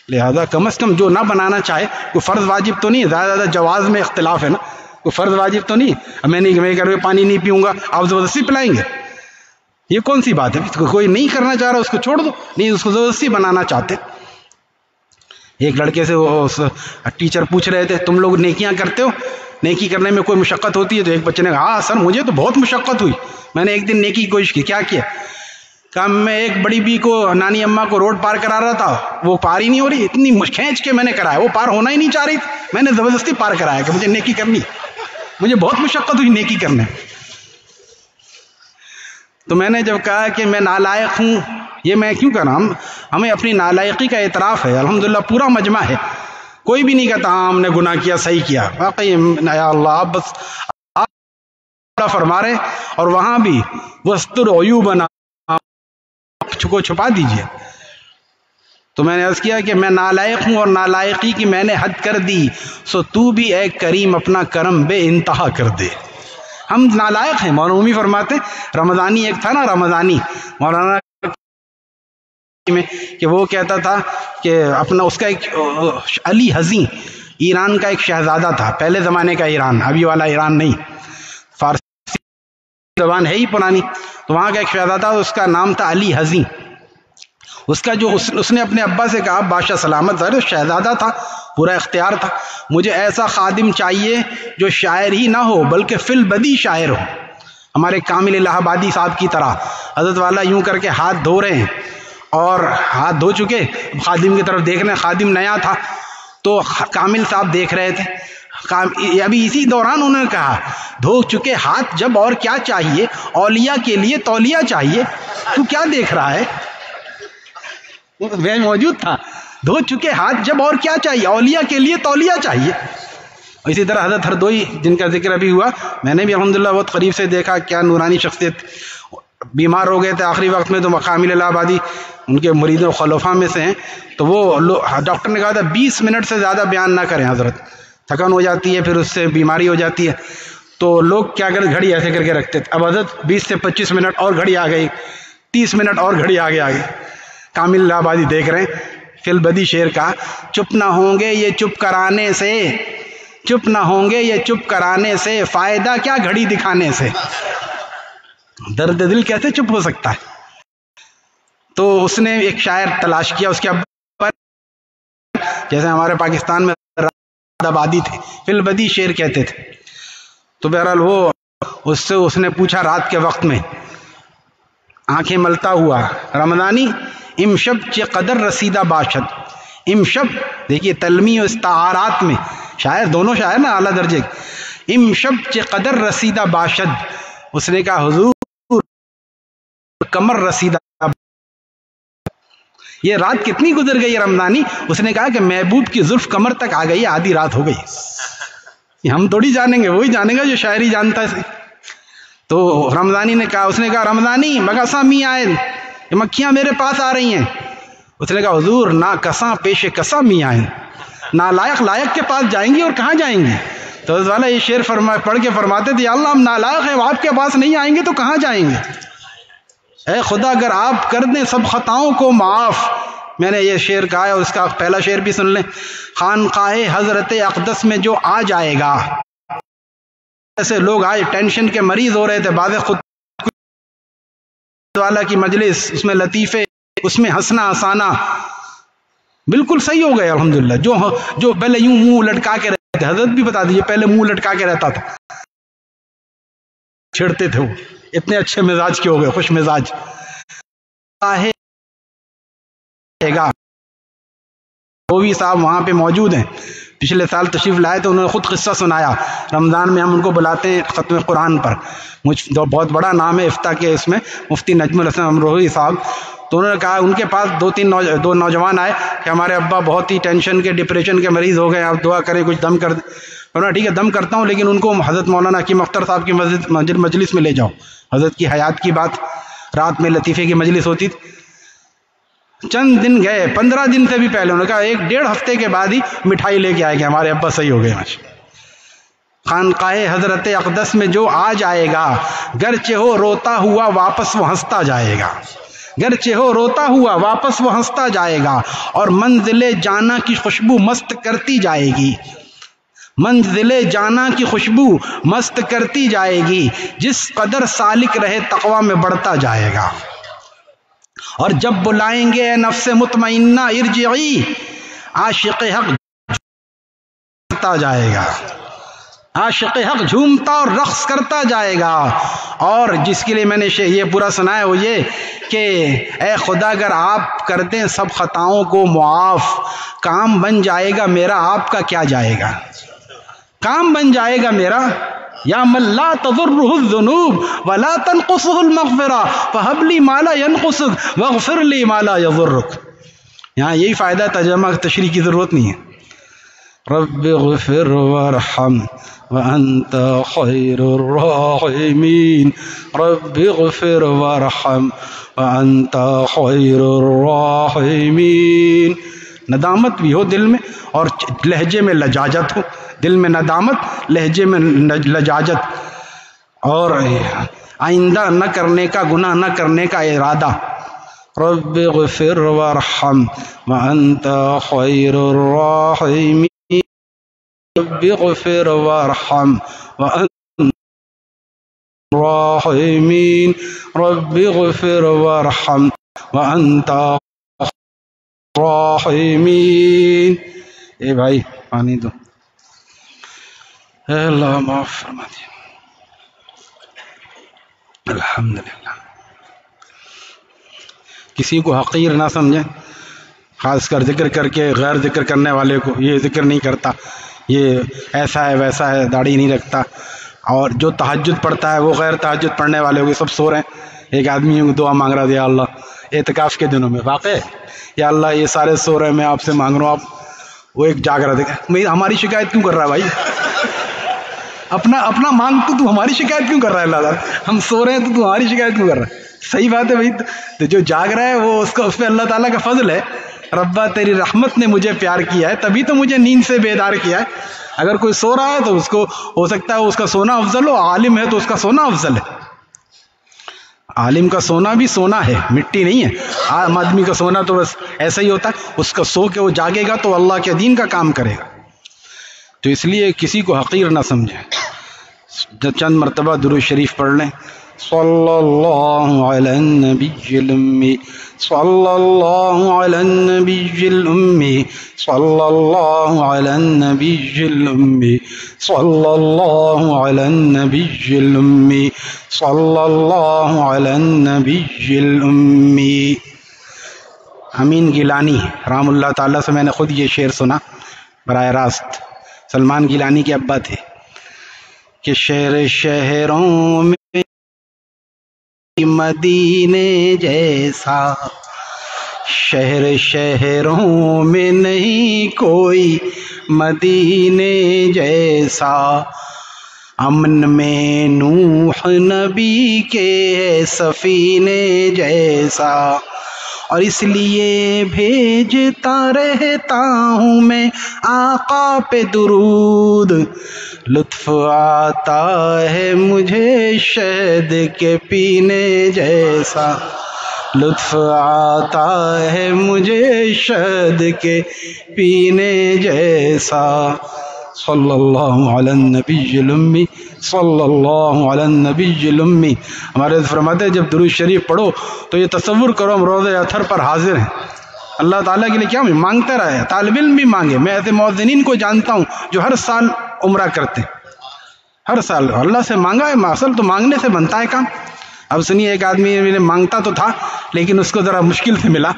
لہذا کم از کم جو نہ بنانا چاہے، کوئی فرض واجب تو نہیں ہے، زیادہ جواز میں اختلاف ہے نا، کوئی فرض واجب تو نہیں. میں نہیں پانی نہیں پیوں گا، آپ زبردستی پلائیں گے، یہ کون سی بات ہے؟ کوئی نہیں کرنا چاہ رہا اس کو چھوڑ دو. نہیں، اس کو زبردستی بنانا چاہتے. ایک لڑکے سے ٹیچر پوچھ رہے تھے تم لوگ نیکیاں کرتے ہو، نیکی کرنے میں کوئی مشقت ہوتی ہے؟ تو ایک بچے نے کہا ہاں سر مجھے تو بہت مشقت ہوئی، میں نے ایک دن نیکی کی کوشش کی. کیا کیا؟ کہا میں ایک بڑی بی کو نانی اماں کو روڈ پار کرا رہا تھا، وہ پار ہی نہیں ہو رہی، اتنی کھینچ کے میں نے کرایا، وہ پار ہونا ہی نہیں چاہ رہی، میں نے زبردستی پار کرایا کہ مجھے نیکی کرنی، مجھے بہت مشقت ہوئی نیکی کرنے. تو میں نے جب کہا کہ میں نالائق ہوں، یہ میں کیوں کر رہا ہوں، ہمیں اپنی نالائقی کا اعتراف ہے. الحمدللہ پورا مجمع ہے، کوئی بھی نہیں کہتا ہاں ہم نے گناہ کیا صحیح کیا. واقعی یا اللہ آپ بس آپ فرما رہے، اور وہاں بھی وستر عیوبنا کو چھپا دیجئے. تو میں نے عرض کیا کہ میں نالائق ہوں اور نالائقی کی میں نے حد کر دی، سو تو بھی اے کریم اپنا کرم بے انتہا کر دے. ہم نالائق ہیں. مولانا رومی فرماتے، رمضانی ایک تھا نا، رمضانی مولانا میں، کہ وہ کہتا تھا کہ اپنا اس کا ایک علی حزیں ایران کا ایک شہزادہ تھا، پہلے زمانے کا ایران، ابھی والا ایران نہیں، فارسی زبان ہے ہی پرانی. تو وہاں کا ایک شہزادہ، اس کا نام تھا علی حزیں. اس کا جو اس نے اپنے ابا سے کہا، بادشاہ سلامت ظاہر شہزادہ تھا، پورا اختیار تھا، مجھے ایسا خادم چاہیے جو شاعر ہی نہ ہو بلکہ فی البدی شاعر ہو، ہمارے کامل الہ آبادی صاحب کی طرح. حضرت والا یوں کر کے ہاتھ دھو رہے ہیں اور ہاتھ دھو چکے، خادم کی طرف دیکھ رہے ہیں، خادم نیا تھا تو کامل صاحب دیکھ رہے تھے. ابھی اسی دوران انہوں نے کہا دھو چکے ہاتھ جب اور کیا چاہیے، اولیاء کے لیے تولیہ چاہیے، تو کیا دیکھ رہا ہے؟ وہ موجود تھا، دھو چکے ہاتھ جب اور کیا چاہیے، اولیاء کے لیے تولیہ چاہیے. اسی طرح حضرت ہردوئی جن کا ذکر ابھی ہوا، میں نے بھی الحمدللہ بہت قریب سے دیکھا، کیا نورانی شخصیت. بیمار ہو گئے تھے آخری وقت میں، تو مقامی الہ آبادی ان کے مرید و خلفاء میں سے ہیں. تو وہ ڈاکٹر نے کہا تھا 20 منٹ سے زیادہ بیان نہ کریں حضرت، تھکن ہو جاتی ہے، پھر اس سے بیماری ہو جاتی ہے. تو لوگ کیا کریں، گھڑی ایسے کر کے رکھتے تھے. اب حضرت 20 سے 25 منٹ اور گھڑی آ گئی، 30 منٹ اور گھڑی آگے آ گئی. کامل الہ آبادی دیکھ رہے ہیں. فی البدی شعر کا، چپ نہ ہوں گے یہ چپ کرانے سے، چپ نہ ہوں گے یہ چپ کرانے سے، فائدہ کیا گھڑی دکھانے سے. درد دل کیسے چپ ہو سکتا ہے؟ تو اس نے ایک شاعر تلاش کیا، اس کے ابا جیسے ہمارے پاکستان میں آبادی تھے، فی البدی شعر کہتے تھے. تو بہرحال وہ اس نے پوچھا رات کے وقت میں آنکھیں ملتا ہوا، رمضانی امشب چے قدر رسیدہ باشد. امشب دیکھیے تلمی و استعارات میں شاعر، دونوں شاعر نا اعلیٰ درجے کے. امشب چے قدر رسیدہ باشد، اس نے کہا حضور کمر رسیدہ. یہ رات کتنی گزر گئی رمضانی؟ اس نے کہا کہ محبوب کی زلف کمر تک آ گئی، آدھی رات ہو گئی. یہ ہم تھوڑی جانیں گے، وہی جانیں گا جو شاعری جانتا ہے. تو رمضانی نے کہا، اس نے کہا رمضانی مگاساں می آئے، یہ مکھیاں میرے پاس آ رہی ہیں. اس نے کہا حضور نا کساں پیش کساں می آئے، نالائق لائق کے پاس جائیں گی اور کہاں جائیں گے؟ تو اس والا یہ شعر پڑھ کے فرماتے تھے، یا اللہ ہم نالائق ہیں، آپ کے پاس نہیں آئیں گے تو کہاں جائیں گے؟ اے خدا اگر آپ کر دیں سب خطاؤں کو معاف. میں نے یہ شعر کہا ہے اور اس کا پہلا شعر بھی سن لیں. خانقاہ حضرت اقدس میں جو آ جائے گا، ایسے لوگ آئے ٹینشن کے مریض ہو رہے تھے، بعض خود والا کی مجلس، اس میں لطیفے، اس میں ہنسنا ہسانا بالکل صحیح ہو گئے الحمدللہ. جو پہلے یوں منہ لٹکا کے رہتے تھے، حضرت بھی بتا دیجئے پہلے منہ لٹکا کے رہتا تھا، چھڑتے تھے، وہ اتنے اچھے مزاج کے ہو گئے، خوش مزاج. رووی صاحب وہاں پہ موجود ہیں، پچھلے سال تشریف لائے تو انہوں نے خود قصہ سنایا. رمضان میں ہم ان کو بلاتے ہیں ختم قرآن پر، جو بہت بڑا نام ہے افتاء کے، اس میں مفتی نجم الحسن امروہی صاحب. تو انہوں نے کہا ان کے پاس دو نوجوان آئے کہ ہمارے ابا بہت ہی ٹینشن کے ڈپریشن کے مریض ہو گئے، آپ دعا کریں کچھ دم کر دیں. انہوں نے ٹھیک ہے دم کرتا ہوں، لیکن ان کو حضرت مولانا حکیم اختر صاحب کی مجلس میں لے جاؤ. حضرت کی حیات کی بات، رات میں لطیفے کی مجلس ہوتی تھی. چند دن گئے، 15 دن سے بھی پہلے انہوں نے کہا 1-1.5 ہفتے کے بعد ہی مٹھائی لے کے آئے کہ ہمارے ابا صحیح ہو گئے. خانقاہ حضرت اقدس میں جو آ جائے گا، گرچہ ہو روتا ہوا واپس وہ ہنستا جائے گا، گرچہ ہو روتا ہوا واپس وہ ہنستا جائے گا، اور منزل جانا کی خوشبو مست کرتی جائے گی، منزل جانا کی خوشبو مست کرتی جائے گی، جس قدر سالک رہے تقوی میں بڑھتا جائے گا. اور جب بلائیں گے اے نفس مطمئنہ ارجعی، عاشق حق جھومتا جائے گا، عاشق حق جھومتا اور رقص کرتا جائے گا. اور جس کے لیے میں نے یہ پورا سنایا وہ یہ کہ اے خدا اگر آپ کر دیں سب خطاؤں کو معاف، کام بن جائے گا میرا، آپ کا کیا جائے گا؟ کام بن جائے گا میرا. یا من لا تضرہ الذنوب ولا تنقصہ المغفرہ فہب لی ما لا ینقصک واغفر لی ما لا یضرک. یہاں یہی فائدہ، ترجمہ تشریح کی ضرورت نہیں ہے. رب اغفر وارحم وانت خیر الراحمین، رب اغفر وارحم وانت خیر الراحمین. ندامت بھی ہو دل میں اور لہجے میں لجاجت ہو، دل میں ندامت، لہجے میں لجاجت، اور آئندہ نہ کرنے کا، گناہ نہ کرنے کا ارادہ. رب اغفر وارحم وانت خیر الراحمین، رب اغفر وارحم وانت الراحمین، رب اغفر وارحم وانت الراحمین. اے بھائی پانی دو. اے اللہ معاف فرما دیا. الحمدللہ. کسی کو حقیر نہ سمجھیں، خاص کر ذکر کر کے غیر ذکر کرنے والے کو، یہ ذکر نہیں کرتا، یہ ایسا ہے ویسا ہے، داڑھی نہیں رکھتا. اور جو تہجد پڑھتا ہے وہ غیر تہجد پڑھنے والے کو سب سو رہے ہیں. ایک آدمی دعا مانگ رہا، یا اللہ اعتکاف کے دنوں میں واقع، یا اللہ یہ سارے سو رہے ہیں، میں آپ سے مانگ رہا ہوں، آپ وہ ایک جاگ رہا تھا. ہماری شکایت کیوں کر رہا ہے بھائی؟ اپنا مانگ تو ہماری شکایت کیوں کر رہا ہے؟ اللہ تعالیٰ ہم سو رہے ہیں تو ہماری شکایت کیوں کر رہا ہے؟ صحیح بات ہے بھائی. تو جو جاگ رہا ہے وہ اس پہ اللہ تعالیٰ کا فضل ہے. ربا تیری رحمت نے مجھے پیار کیا ہے، تبھی تو مجھے نیند سے بیدار کیا ہے. اگر کوئی سو رہا ہے تو اس کو ہو سکتا ہے اس کا سونا افضل ہو، عالم ہے تو اس کا سونا افضل ہے. عالم کا سونا بھی سونا ہے، مٹی نہیں ہے. عام آدمی کا سونا تو بس ایسا ہی ہوتا ہے، اس کا سو کے وہ جاگے گا تو اللہ کے دین کا کام کرے گا. تو اس لیے کسی کو حقیر نہ سمجھیں. چند مرتبہ درود شریف پڑھ لیں. صلی اللہ علی النبی الامی، صلی اللہ علی النبی الامی، صلی اللہ علی النبی الامی، صلی اللہ علی النبی الامی، صلی اللہ علی النبی الامی. امین گیلانی رحم اللہ تعالیٰ سے میں نے خود یہ شعر سنا براہ راست. سلمان گیلانی کے ابا تھے کہ شہر شہروں میں مدینے جیسا شہر شہروں میں نہیں کوئی مدینے جیسا، امن میں نوح نبی کے سفینے جیسا، اور اس لیے بھیجتا رہتا ہوں میں آقا پہ درود، لطف آتا ہے مجھے شہد کے پینے جیسا، لطف آتا ہے مجھے شہد کے پینے جیسا۔ صلی اللہ علی النبی الامی، صلی اللہ علی النبی الامی۔ ہمارے فرماتے ہیں جب درود شریف پڑھو تو یہ تصور کرو ہم روضہ اطہر پر حاضر ہیں، اللہ تعالیٰ کے لیے کیا مانگتے رہے، طالب علم بھی مانگے۔ میں ایسے مؤذنین کو جانتا ہوں جو ہر سال عمرہ کرتے، ہر سال اللہ سے مانگا ہے، اصل تو مانگنے سے بنتا ہے کام۔ اب سنیے، ایک آدمی مانگتا تو تھا لیکن اس کو ذرا مشکل سے ملا۔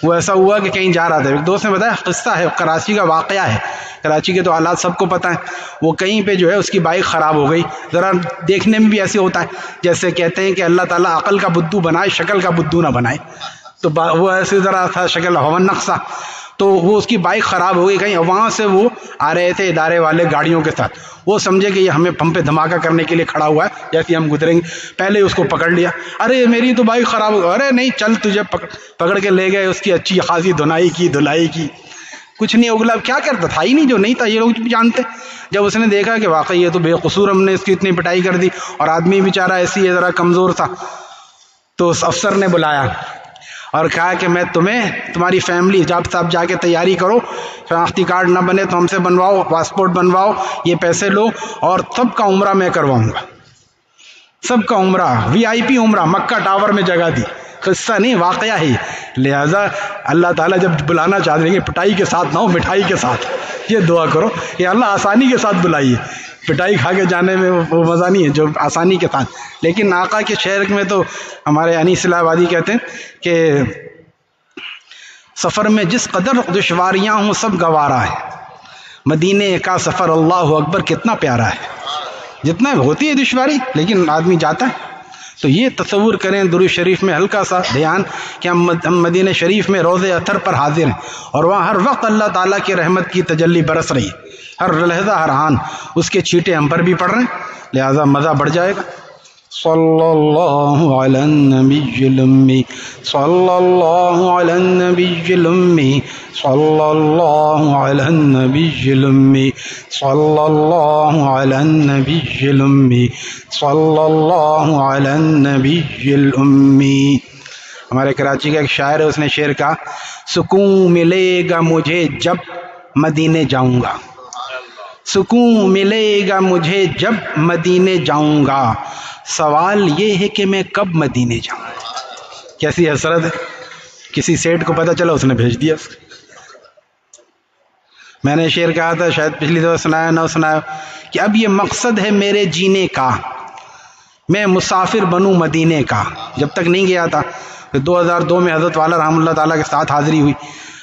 وہ ایسا ہوا کہ کہیں جا رہا تھا، ایک دوست نے بتایا، قصہ ہے، کراچی کا واقعہ ہے، کراچی کے تو حالات سب کو پتہ ہیں۔ وہ کہیں پہ جو ہے اس کی بائک خراب ہو گئی، ذرا دیکھنے میں بھی ایسے ہوتا ہے جیسے کہتے ہیں کہ اللہ تعالیٰ عقل کا بدو بنائے، شکل کا بدو نہ بنائے، تو وہ ایسے ذرا تھا شکل ہون نقصہ، تو وہ اس کی بائک خراب ہو گئی کہیں، وہاں سے وہ آ رہے تھے ادارے والے گاڑیوں کے ساتھ، وہ سمجھے کہ یہ ہمیں ہم پہ دھماکہ کرنے کے لیے کھڑا ہوا ہے، جیسے ہم گزریں گے پہلے اس کو پکڑ لیا، ارے میری تو بائک خراب ہو گئی، ارے نہیں چل، تجھے پکڑ کے لے گئے، اس کی اچھی خاصی دھلائی کی، کچھ نہیں اگلا، کیا کرتا تھا ہی نہیں، جو نہیں تھا یہ لوگ بھی جانتے۔ جب اس نے دیکھا کہ واقعی یہ تو بے قصور ہم نے اس کی اتنی پٹائی کر دی، اور آدمی بیچارہ ایسی ہے ذرا کمزور تھا، تو اس افسر نے بلایا اور کہا کہ میں تمہاری فیملی جب صاحب جا کے تیاری کرو، شناختی کارڈ نہ بنے تو ہم سے بنواؤ، پاسپورٹ بنواؤ، یہ پیسے لو، اور سب کا عمرہ میں کرواؤں گا، سب کا عمرہ، VIP عمرہ، مکہ ٹاور میں جگہ دی، قصہ نہیں واقعہ ہے۔ لہذا اللہ تعالیٰ جب بلانا چاہتے ہیں پٹائی کے ساتھ نہ ہو، مٹھائی کے ساتھ، یہ دعا کرو کہ اللہ آسانی کے ساتھ بلائیے، پٹائی کھا کے جانے میں وہ مزہ نہیں ہے جو آسانی کے ساتھ۔ لیکن آقا کے شہر میں تو ہمارے انیس الہ آبادی کہتے ہیں کہ سفر میں جس قدر دشواریاں ہوں سب گوارا ہے، مدینے کا سفر اللہ اکبر کتنا پیارا ہے، جتنا ہوتی ہے دشواری لیکن آدمی جاتا ہے۔ تو یہ تصور کریں درود شریف میں ہلکا سا دھیان کہ ہم مدینہ شریف میں روضہ اطہر پر حاضر ہیں، اور وہاں ہر وقت اللہ تعالیٰ کی رحمت کی تجلی برس رہی ہے، ہر لحظہ ہر آن اس کے چھینٹے ہم پر بھی پڑ رہے ہیں، لہذا مزہ بڑھ جائے گا۔ صلی اللہ علی النبی الامی، صلی اللہ علی النبی الامی، صلی اللہ علی النبی الامی، صلی اللہ علی النبی الامی، صلی اللہ علی النبی الامی۔ ہمارے کراچی کا ایک شاعر ہے، اس نے شعر کہا، سکون ملے گا مجھے جب مدینے جاؤں گا، سکون ملے گا مجھے جب مدینے جاؤں گا، سوال یہ ہے کہ میں کب مدینے جاؤں گا۔ کیسی حسرت ہے، کسی سیٹ کو پتہ چلا اس نے بھیج دیا۔ میں نے شعر کہا تھا، شاید پچھلی دفعہ سنایا نہ سنایا، کہ اب یہ مقصد ہے میرے جینے کا، میں مسافر بنوں مدینے کا۔ جب تک نہیں گیا تھا، پھر 2002 میں حضرت والا رحمۃ اللہ تعالیٰ کے ساتھ حاضری ہوئی،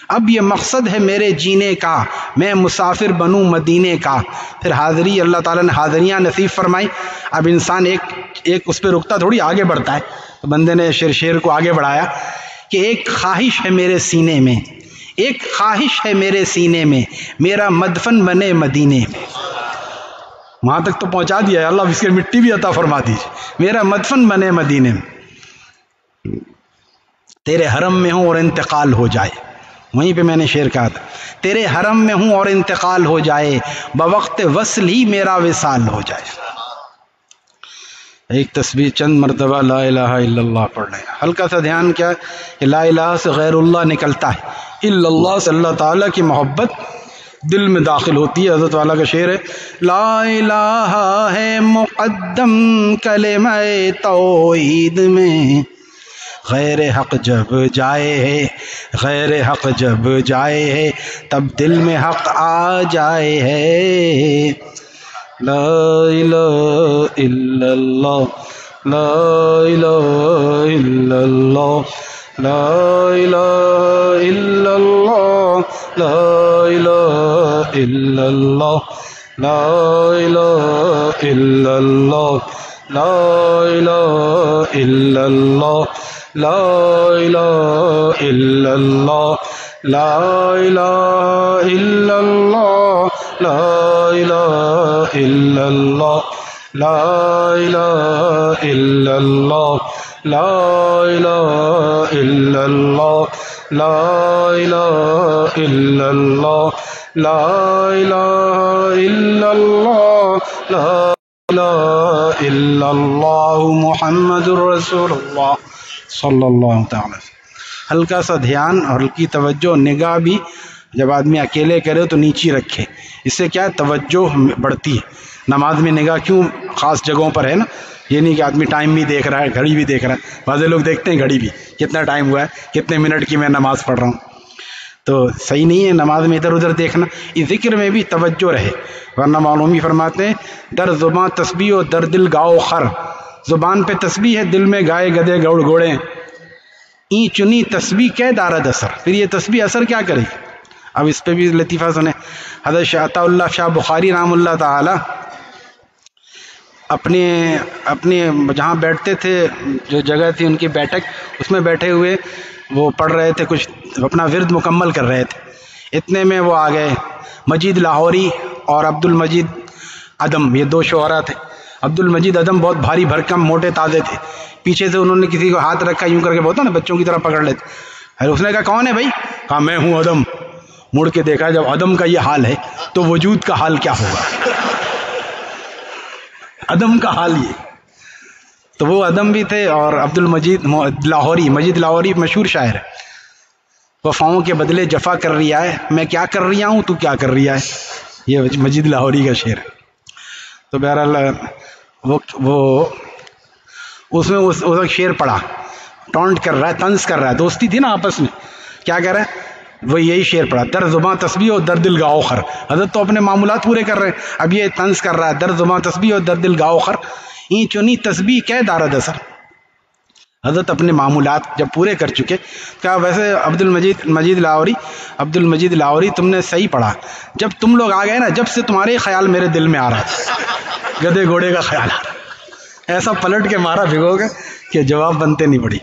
اب یہ مقصد ہے میرے جینے کا، میں مسافر بنوں مدینے کا۔ پھر حاضری، اللہ تعالیٰ نے حاضریاں نصیب فرمائی۔ اب انسان ایک اس پہ رکتا تھوڑی، آگے بڑھتا ہے۔ تو بندے نے شیر کو آگے بڑھایا کہ ایک خواہش ہے میرے سینے میں، ایک خواہش ہے میرے سینے میں، میرا مدفن بنے مدینے میں۔ وہاں تک تو پہنچا دیا ہے، اللہ اس کی مٹی بھی عطا فرما دیجیے، میرا مدفن بنے مدینے میں، تیرے حرم میں ہوں اور انتقال ہو جائے۔ وہیں پہ میں نے شعر کہا تھا، تیرے حرم میں ہوں اور انتقال ہو جائے، بوقت وصل ہی میرا وصال ہو جائے۔ ایک تسبیح چند مرتبہ لا الہ الا اللہ پڑھ لیں۔ ہلکا سا دھیان کیا ہے کہ لا الہ سے غیر اللہ نکلتا ہے، الا اللہ سے اللہ تعالیٰ کی محبت دل میں داخل ہوتی ہے۔ حضرت والا کا شعر ہے، لا الہ ہے مقدم کلمہ توحید میں، غیر حق جب جائے ہے، غیر حق جب جائے ہے، تب دل میں حق آ جائے ہے۔ لا الہ الا اللہ، لا الہ الا اللہ، لا الہ الا اللہ، لا الہ الا اللہ، لا الہ الا اللہ لا الہ الا اللہ لا الہ الا اللہ لا الہ الا اللہ لا الہ الا اللہ لا الہ الا اللہ لا الہ الا اللہ لا الہ الا اللہ لا الہ الا اللہ لا الہ الا اللہ محمد الرسول اللہ صلی اللہ تعالی وسلم۔ ہلکا سا دھیان اور ہلکی توجہ، نگاہ بھی جب آدمی اکیلے کرے تو نیچی رکھے، اس سے کیا ہے توجہ بڑھتی ہے۔ نماز میں نگاہ کیوں خاص جگہوں پر ہے نا، یہ نہیں کہ آدمی ٹائم بھی دیکھ رہا ہے، گھڑی بھی دیکھ رہا ہے، بعض لوگ دیکھتے ہیں گھڑی بھی کتنا ٹائم ہوا ہے، کتنے منٹ کی میں نماز پڑھ رہا ہوں، تو صحیح نہیں ہے نماز میں ادھر ادھر دیکھنا۔ اس ذکر میں بھی توجہ رہے، ورنہ معلومی فرماتے ہیں در زباں تسبیح و در دل گاؤ خر، زبان پہ تسبیح ہے، دل میں گائے گدے گوڑ گھوڑے، این چنی تسبیح کے دارد اثر، پھر یہ تسبیح اثر کیا کرے گی؟ اب اس پہ بھی لطیفہ سنیں۔ حضرت شاہ عطا اللہ شاہ بخاری رحم اللہ تعالی اپنے جہاں بیٹھتے تھے، جو جگہ تھی ان کی بیٹھک، اس میں بیٹھے ہوئے وہ پڑھ رہے تھے، کچھ اپنا ورد مکمل کر رہے تھے، اتنے میں وہ آ گئے مجید لاہوری اور عبد المجید عدم، یہ دو شعراء تھے۔ عبد المجید عدم بہت بھاری بھرکم موٹے تازے تھے، پیچھے سے انہوں نے کسی کو ہاتھ رکھا، یوں کر کے بولتا نا بچوں کی طرح پکڑ لیتے، اس نے کہا کون ہے بھائی؟ کہا میں ہوں عدم۔ مڑ کے دیکھا جب عدم کا یہ حال ہے تو وجود کا حال کیا ہوگا؟ عدم کا حال یہ، تو وہ عدم بھی تھے اور عبد المجید لاہوری، مجید لاہوری مشہور شاعر ہے، وفاؤں کے بدلے جفا کر رہا ہے، میں کیا کر رہا ہوں تو کیا کر رہا ہے، یہ مجید لاہوری کا شعر ہے۔ تو بہرحال وہ اس میں اس شعر پڑھا، ٹونٹ کر رہا ہے، طنز کر رہا ہے، دوستی تھی نا آپس میں، کیا کہہ رہا ہے وہ یہی شعر پڑھا، در زباں تسبیح اور در دل گاؤ خر، حضرت تو اپنے معمولات پورے کر رہے ہیں، اب یہ طنز کر رہا ہے، در زباں تسبیح اور در دل گاؤ خر، این چنی تسبیح کے دارد اثر۔ حضرت اپنے معمولات جب پورے کر چکے، کہا ویسے عبد المجید لاہوری تم نے صحیح پڑھا، جب تم لوگ آ گئے نا، جب سے تمہارے خیال میرے دل میں آ رہا تھا، گدے گھوڑے کا خیال آ رہا، ایسا پلٹ کے مارا بھگو گے کہ جواب بنتے نہیں پڑی۔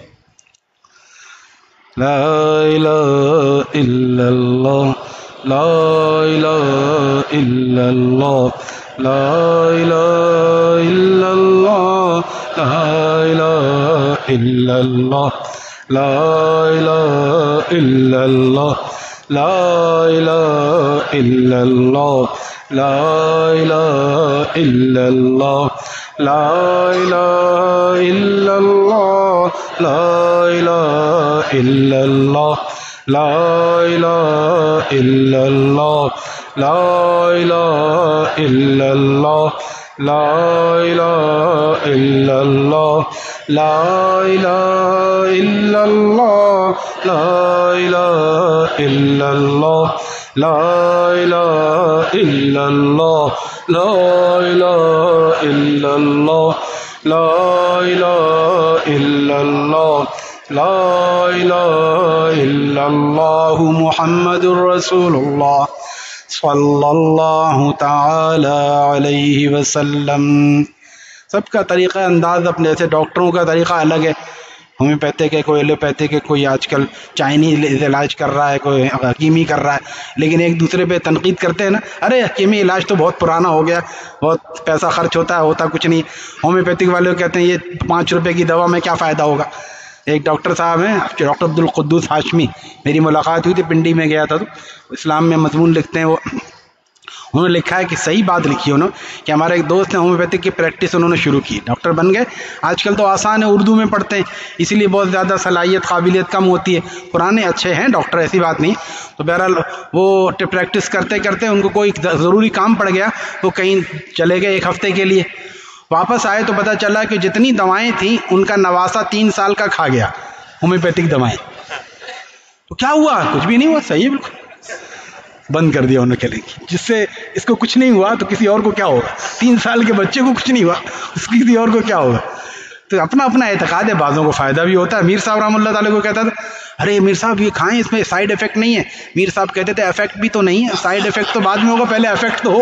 لا الہ الا اللہ لا الہ الا اللہ لا الہ الا اللہ لا الہ الا اللہ لا الہ الا اللہ لا الہ الا اللہ لا الہ الا اللہ لا الہ الا اللہ لا الہ الا اللہ لا الہ الا اللہ لا الہ الا اللہ لا الہ الا اللہ لا الہ الا اللہ لا الہ الا اللہ لا الہ الا اللہ لا الہ الا اللہ لا الہ الا اللہ لا الہ الا اللہ محمد الرسول اللہ صلی اللہ تعالی علیہ وسلم۔ سب کا طریقہ انداز اپنے، جیسے ڈاکٹروں کا طریقہ الگ ہے، ہومیوپیتھک ہے، کوئی ایلوپیتھک ہے، کوئی آج کل چائنیز علاج کر رہا ہے، کوئی حکیمی کر رہا ہے، لیکن ایک دوسرے پہ تنقید کرتے ہیں نا، ارے حکیمی علاج تو بہت پرانا ہو گیا، بہت پیسہ خرچ ہوتا کچھ نہیں، ہومیوپیتھک والے کہتے ہیں یہ 5 روپے کی دوا میں کیا فائدہ ہوگا۔ ایک ڈاکٹر صاحب ہیں ڈاکٹر عبد القدوس ہاشمی، میری ملاقات ہوئی تھی، پنڈی میں گیا تھا، تو اسلام میں مضمون لکھتے ہیں وہ، انہوں نے لکھا ہے کہ صحیح بات لکھی انہوں کہ ہمارے ایک دوست نے ہومیوپیتھک کی پریکٹس انہوں نے شروع کی، ڈاکٹر بن گئے، آج کل تو آسان ہے، اردو میں پڑھتے ہیں، اسی لیے بہت زیادہ صلاحیت قابلیت کم ہوتی ہے، پرانے اچھے ہیں ڈاکٹر، ایسی بات نہیں، تو بہرحال وہ پریکٹس کرتے کرتے ان کو کوئی ضروری کام پڑ گیا، وہ کہیں چلے گئے 1 ہفتے کے لیے، واپس آئے تو پتہ چلا کہ جتنی دوائیں تھیں ان کا نواسا 3 سال کا کھا گیا، ہومیوپیتھک دوائیں، تو کیا ہوا؟ کچھ بھی نہیں ہوا، صحیح ہے بالکل، بند کر دیا انہوں نے، جس سے اس کو کچھ نہیں ہوا تو کسی اور کو کیا ہوگا، 3 سال کے بچے کو کچھ نہیں ہوا، اس کسی اور کو کیا ہوگا۔ تو اپنا اپنا اعتقاد ہے، بعضوں کو فائدہ بھی ہوتا ہے۔ میر صاحب رحمۃ اللہ تعالیٰ کو کہتا تھا ارے میر صاحب یہ کھائیں، اس میں سائیڈ افیکٹ نہیں ہے، میر صاحب کہتے تھے افیکٹ بھی تو نہیں ہے، سائیڈ افیکٹ تو بعد میں ہوگا، پہلے افیکٹ تو ہو۔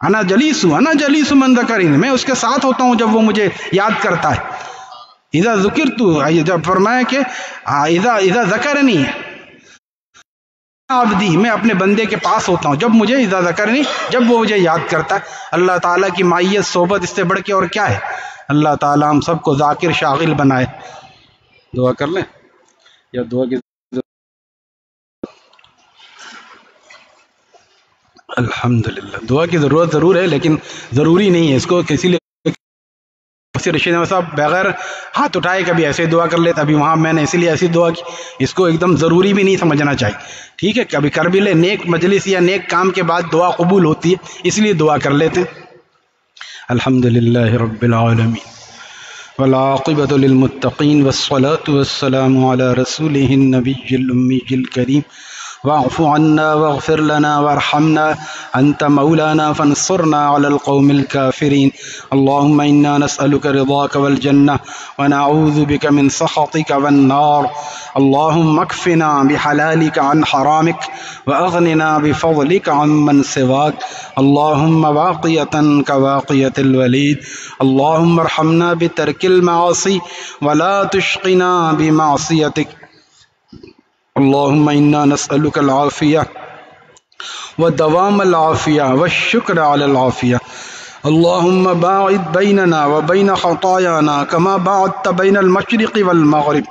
انا جلیس من ذکرنی، میں اس کے ساتھ ہوتا ہوں جب وہ مجھے یاد کرتا ہے. اذا ذکرت، جب فرمایا کہ اذا ذکرنی عبدی، میں اپنے بندے کے پاس ہوتا ہوں جب مجھے اذا ذکرنی، جب وہ مجھے یاد کرتا ہے. اللہ تعالیٰ کی معیت صحبت اس سے بڑھ کے اور کیا ہے. اللہ تعالیٰ ہم سب کو ذاکر شاغل بنائے. دعا کر لیں یا دعا کی الحمدللہ. دعا کی ضرورت ضرور ہے لیکن ضروری نہیں ہے. اس کو کسی لیے رشید احمد صاحب بغیر ہاتھ اٹھائے کبھی ایسے دعا کر لیتا، ابھی وہاں میں نے اسی لیے ایسی دعا کی. اس کو ایک دم ضروری بھی نہیں سمجھنا چاہیے. ٹھیک ہے، کبھی کر بھی لے. نیک مجلس یا نیک کام کے بعد دعا قبول ہوتی ہے، اس لیے دعا کر لیتے ہیں. الحمدللہ رب العالمین والعاقبۃ للمتقین والصلاة والسلام علی رسولہ النبی الامی الکریم. واعف عنا واغفر لنا وارحمنا أنت مولانا فانصرنا على القوم الكافرين. اللهم إنا نسألك رضاك والجنة ونعوذ بك من سخطك والنار. اللهم اكفنا بحلالك عن حرامك وأغننا بفضلك عمن سواك. اللهم واقية كواقية الوليد. اللهم ارحمنا بترك المعاصي ولا تشقنا بمعصيتك. اللهم إنا نسألك العافية ودوام العافية والشكر على العافية. اللهم باعد بيننا وبين خطايانا كما باعدت بين المشرق والمغرب.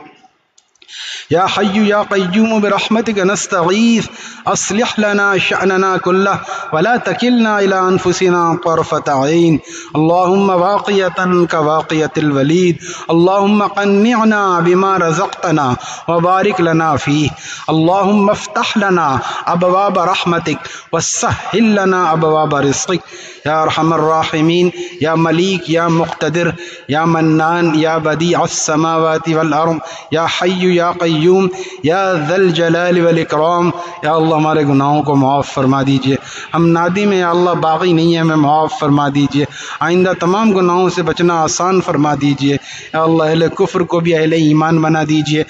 يا حي يا قيوم برحمتك نستغيث أصلح لنا شأننا كله ولا تكلنا إلى أنفسنا طرفة عين. اللهم واقية كواقية الوليد. اللهم قنعنا بما رزقتنا وبارك لنا فيه. اللهم افتح لنا أبواب رحمتك وسهل لنا أبواب رزقك. يا أرحم الراحمين يا مليك يا مقتدر يا منان يا بديع السماوات والأرض يا حي يا قیوم یا ذا الجلال والاکرام. یا اللہ ہمارے گناہوں کو معاف فرما دیجئے. ہم نادم ہیں یا اللہ، باغی نہیں ہیں، ہمیں معاف فرما دیجئے. آئندہ تمام گناہوں سے بچنا آسان فرما دیجئے. یا اللہ اہل کفر کو بھی اہل ایمان بنا دیجئے،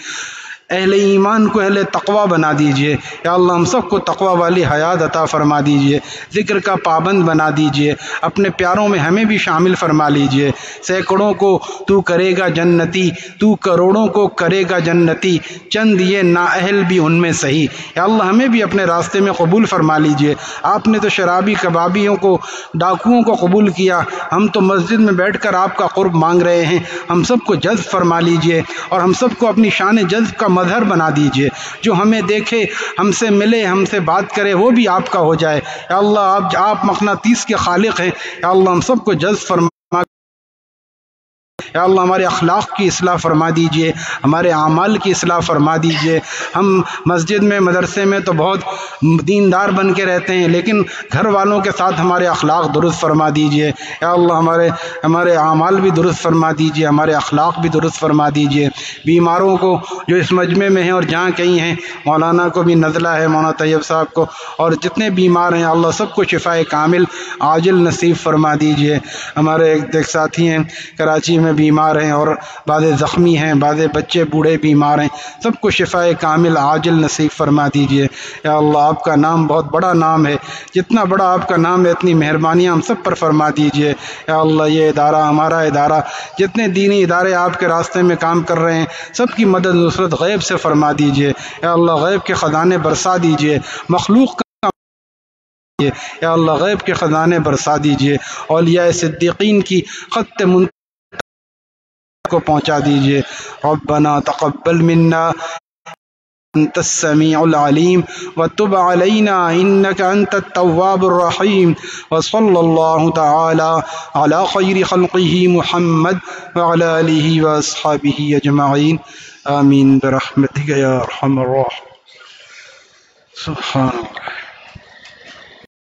اہل ایمان کو اہل تقوی بنا دیجئے. یا اللہ ہم سب کو تقوی والی حیات عطا فرما دیجئے، ذکر کا پابند بنا دیجئے، اپنے پیاروں میں ہمیں بھی شامل فرما لیجئے. سینکڑوں کو تو کرے گا جنتی، تو کروڑوں کو کرے گا جنتی، چند یہ نااہل بھی ان میں صحیح. یا اللہ ہمیں بھی اپنے راستے میں قبول فرما لیجئے. آپ نے تو شرابی کبابیوں کو، ڈاکوؤں کو قبول کیا، ہم تو مسجد میں بیٹھ کر آپ کا قرب مانگ رہے ہیں. ہم سب کو جذب فرما لیجئے اور ہم سب کو اپنی شان جذب کا مظہر بنا دیجئے. جو ہمیں دیکھے، ہم سے ملے، ہم سے بات کرے، وہ بھی آپ کا ہو جائے. یا اللہ آپ مقناطیس کے خالق ہیں. یا اللہ ہم سب کو جذب فرما. یا اللہ ہمارے اخلاق کی اصلاح فرما دیجئے، ہمارے اعمال کی اصلاح فرما دیجئے. ہم مسجد میں، مدرسے میں تو بہت دیندار بن کے رہتے ہیں، لیکن گھر والوں کے ساتھ ہمارے اخلاق درست فرما دیجئے. یا اللہ ہمارے اعمال بھی درست فرما دیجئے، ہمارے اخلاق بھی درست فرما دیجئے. بیماروں کو جو اس مجمع میں ہیں اور جہاں کہیں ہیں، مولانا کو بھی نزلہ ہے، مولانا طیب صاحب کو، اور جتنے بیمار ہیں اللہ سب کو شفائے کامل عاجل نصیب فرما دیجئے. ہمارے ایک ساتھی ہیں کراچی میں بیمار ہیں اور بعض زخمی ہیں، بعض بچے بوڑھے بیمار ہیں، سب کو شفائے کامل عاجل نصیب فرما دیجئے. یا اللہ آپ کا نام بہت بڑا نام ہے، جتنا بڑا آپ کا نام ہے اتنی مہربانیاں ہم سب پر فرما دیجئے. یا اللہ یہ ادارہ، ہمارا ادارہ، جتنے دینی ادارے آپ کے راستے میں کام کر رہے ہیں، سب کی مدد نصرت غیب سے فرما دیجئے. یا اللہ غیب کے خزانے برسا دیجئے، مخلوق کا یا اللہ غیب کے خزانے برسا دیجئے. اولیاء صدیقین کی خط کو پہنچا دیجئے. ربنا تقبل منا انت السمیع العلیم وتب علینا انک انت التواب الرحیم. وصلی اللہ تعالی علی خیر خلقہ محمد وعلی آلہ واصحابہ اجمعین. آمین برحمتک یا ارحم الراحمین. سبحان اللہ.